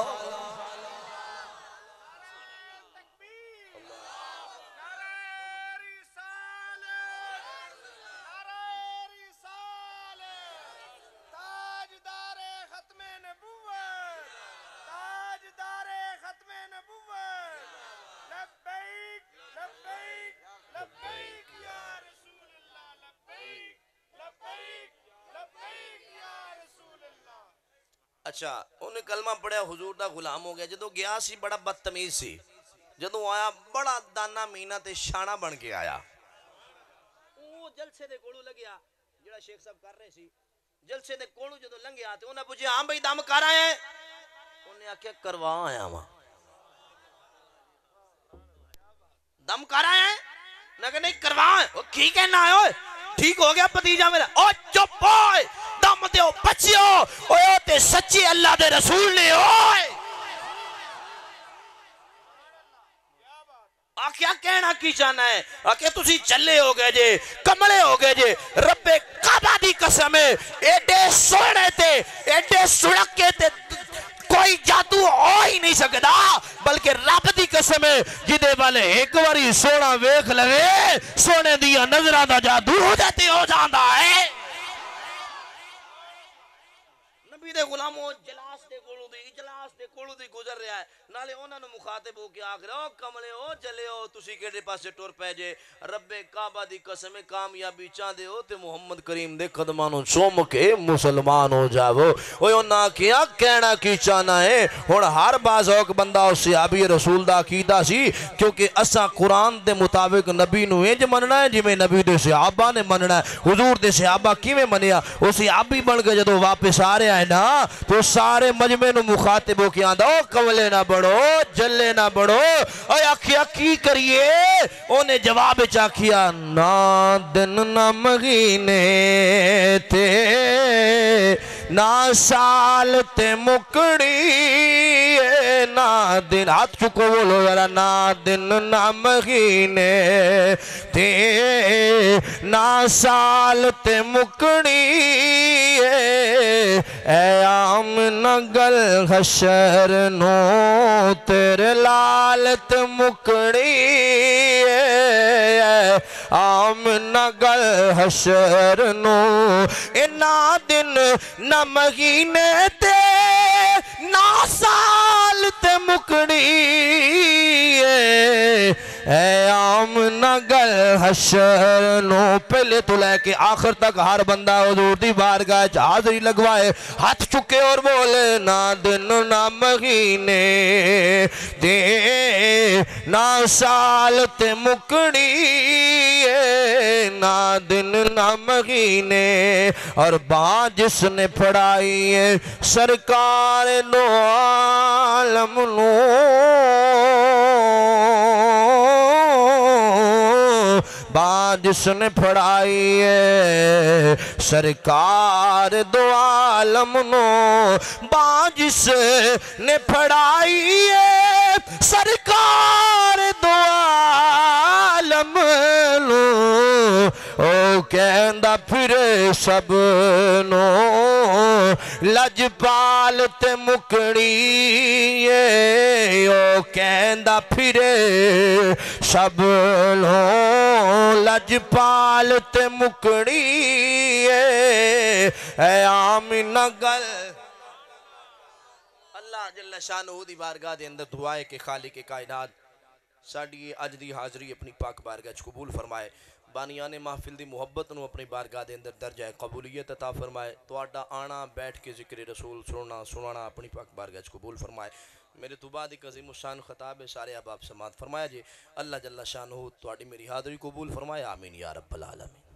اچھا انہیں کلمہ پڑھیا، حضور دا غلام ہو گیا۔ جدو گیا سی بڑا بدتمیز سی، جدو آیا بڑا دانا مینہ تے شانہ بن کے آیا، وہ جلسے دے کولو لگیا جڑا شیخ صاحب کر رہے سی، جلسے دے کولو جدو لنگے آتے انہیں پوچھے ہاں بھئی دم کر آئے ہیں؟ انہیں آکھیا کروا آیا وہاں۔ دم کر آئے ہیں؟ نہ کہ نہیں کروا آئے۔ وہ کی کہنا ہے ہوئے؟ ٹھیک ہو گیا پتیجہ میرا، او چپ ہوئے دم دیو بچیو، اوہ تے سچی اللہ دے رسول نے ہوئے۔ کیا کہنا کی چاہنا ہے؟ کہ تسی چلے ہو گئے جے، کملے ہو گئے جے، رب کعبہ دی قسم ہے ایڈے سوڑے تے ایڈے سڑکے تے کوئی جادو ہو ہی نہیں سکتا، بلکہ رب دی قسم ہے جدے والے ایک واری سونا ویکھ لگے سونے دیا نظرہ دا جادو ہو جاتے ہو جاندہ ہے۔ نبی دے غلاموں جلاس دے گولو دی اجلاس دے کولوں دی گزر رہا ہے نالے انہاں نوں مخاطب ہو کے آکھ رہے ہو کملے ہو جلے ہو تسی کیڑے پاسے ٹر پے جے رب کعبہ دی قسم کامیابی چاہندے ہو تے محمد کریم دے قدماں نوں چوم کے مسلمان ہو جاؤ اوے انہاں کیا کہنا کی چاہنا ہے ہن ہر بازوق بندہ اس صحابی رسول دا عقیدہ سی کیونکہ اساں قرآن دے مطابق نبی نو انج مننا ہے جویں نبی دے صحابہ نے مننا ہے حضور دے صحابہ کیویں منیا او صحابی بن کے جدوں واپس آ رہا ہے نا تو سارے مجمع نو مخاطب ہو کے آندا او کملے نہ بڑھو جلے نہ بڑھو اے آکھیا کی کریے اونے جواب وچ آکھیا نہ دن نہ مہینے تے نہ سال تے مکڑی نہ دن ہاتھ چکو بولو ذرا نہ دن نہ مہینے تے نہ سال تے مکڑی اے آمنہ گل حشر نو تیرے لالت مکڑی اے آمنہ گل حشر نو اے نہ دن نہ مہینے تے نہ سال تے مکڑی اے آمنہ گل حشر نو پہلے تو لے کے آخر تک ہر بندہ حضور دی بارگاہ حاضری لگوائے ہاتھ چکے اور بولے نہ دن نہ مہینے دے نہ سال تے مکڑی نہ دن نہ مہینے اور بات جس نے پڑھائی ہے سرکار دو عالم نو بات جس نے پڑھائی ہے سرکار دو عالم نو بات جس نے پڑھائی ہے سرکار دو عالم نو او کہندہ پھرے سب نو لجپال تے مکڑی او کہندہ پھرے سب نو لجپال تے مکڑی اے آمنہ گل اللہ جل شانہ دی بارگاہ دے اندر دعائے کہ خالق کائنات ساڑی اج دی حاضری اپنی پاک بارگاہ قبول فرمائے بانیان محفل دی محبت نو اپنی بارگاہ دے اندر درجہ قبولیت عطا فرمائے تو آڈا آنا بیٹھ کے ذکر رسول سنانا اپنی پاک بارگاہ قبول فرمائے میرے تو بعد ایک عظیم الشان خطاب ہے سارے احباب سماعت فرمایا جی اللہ جل شانہ تو آڈی میری حاضری قبول فرمائے آمین یا رب العالمین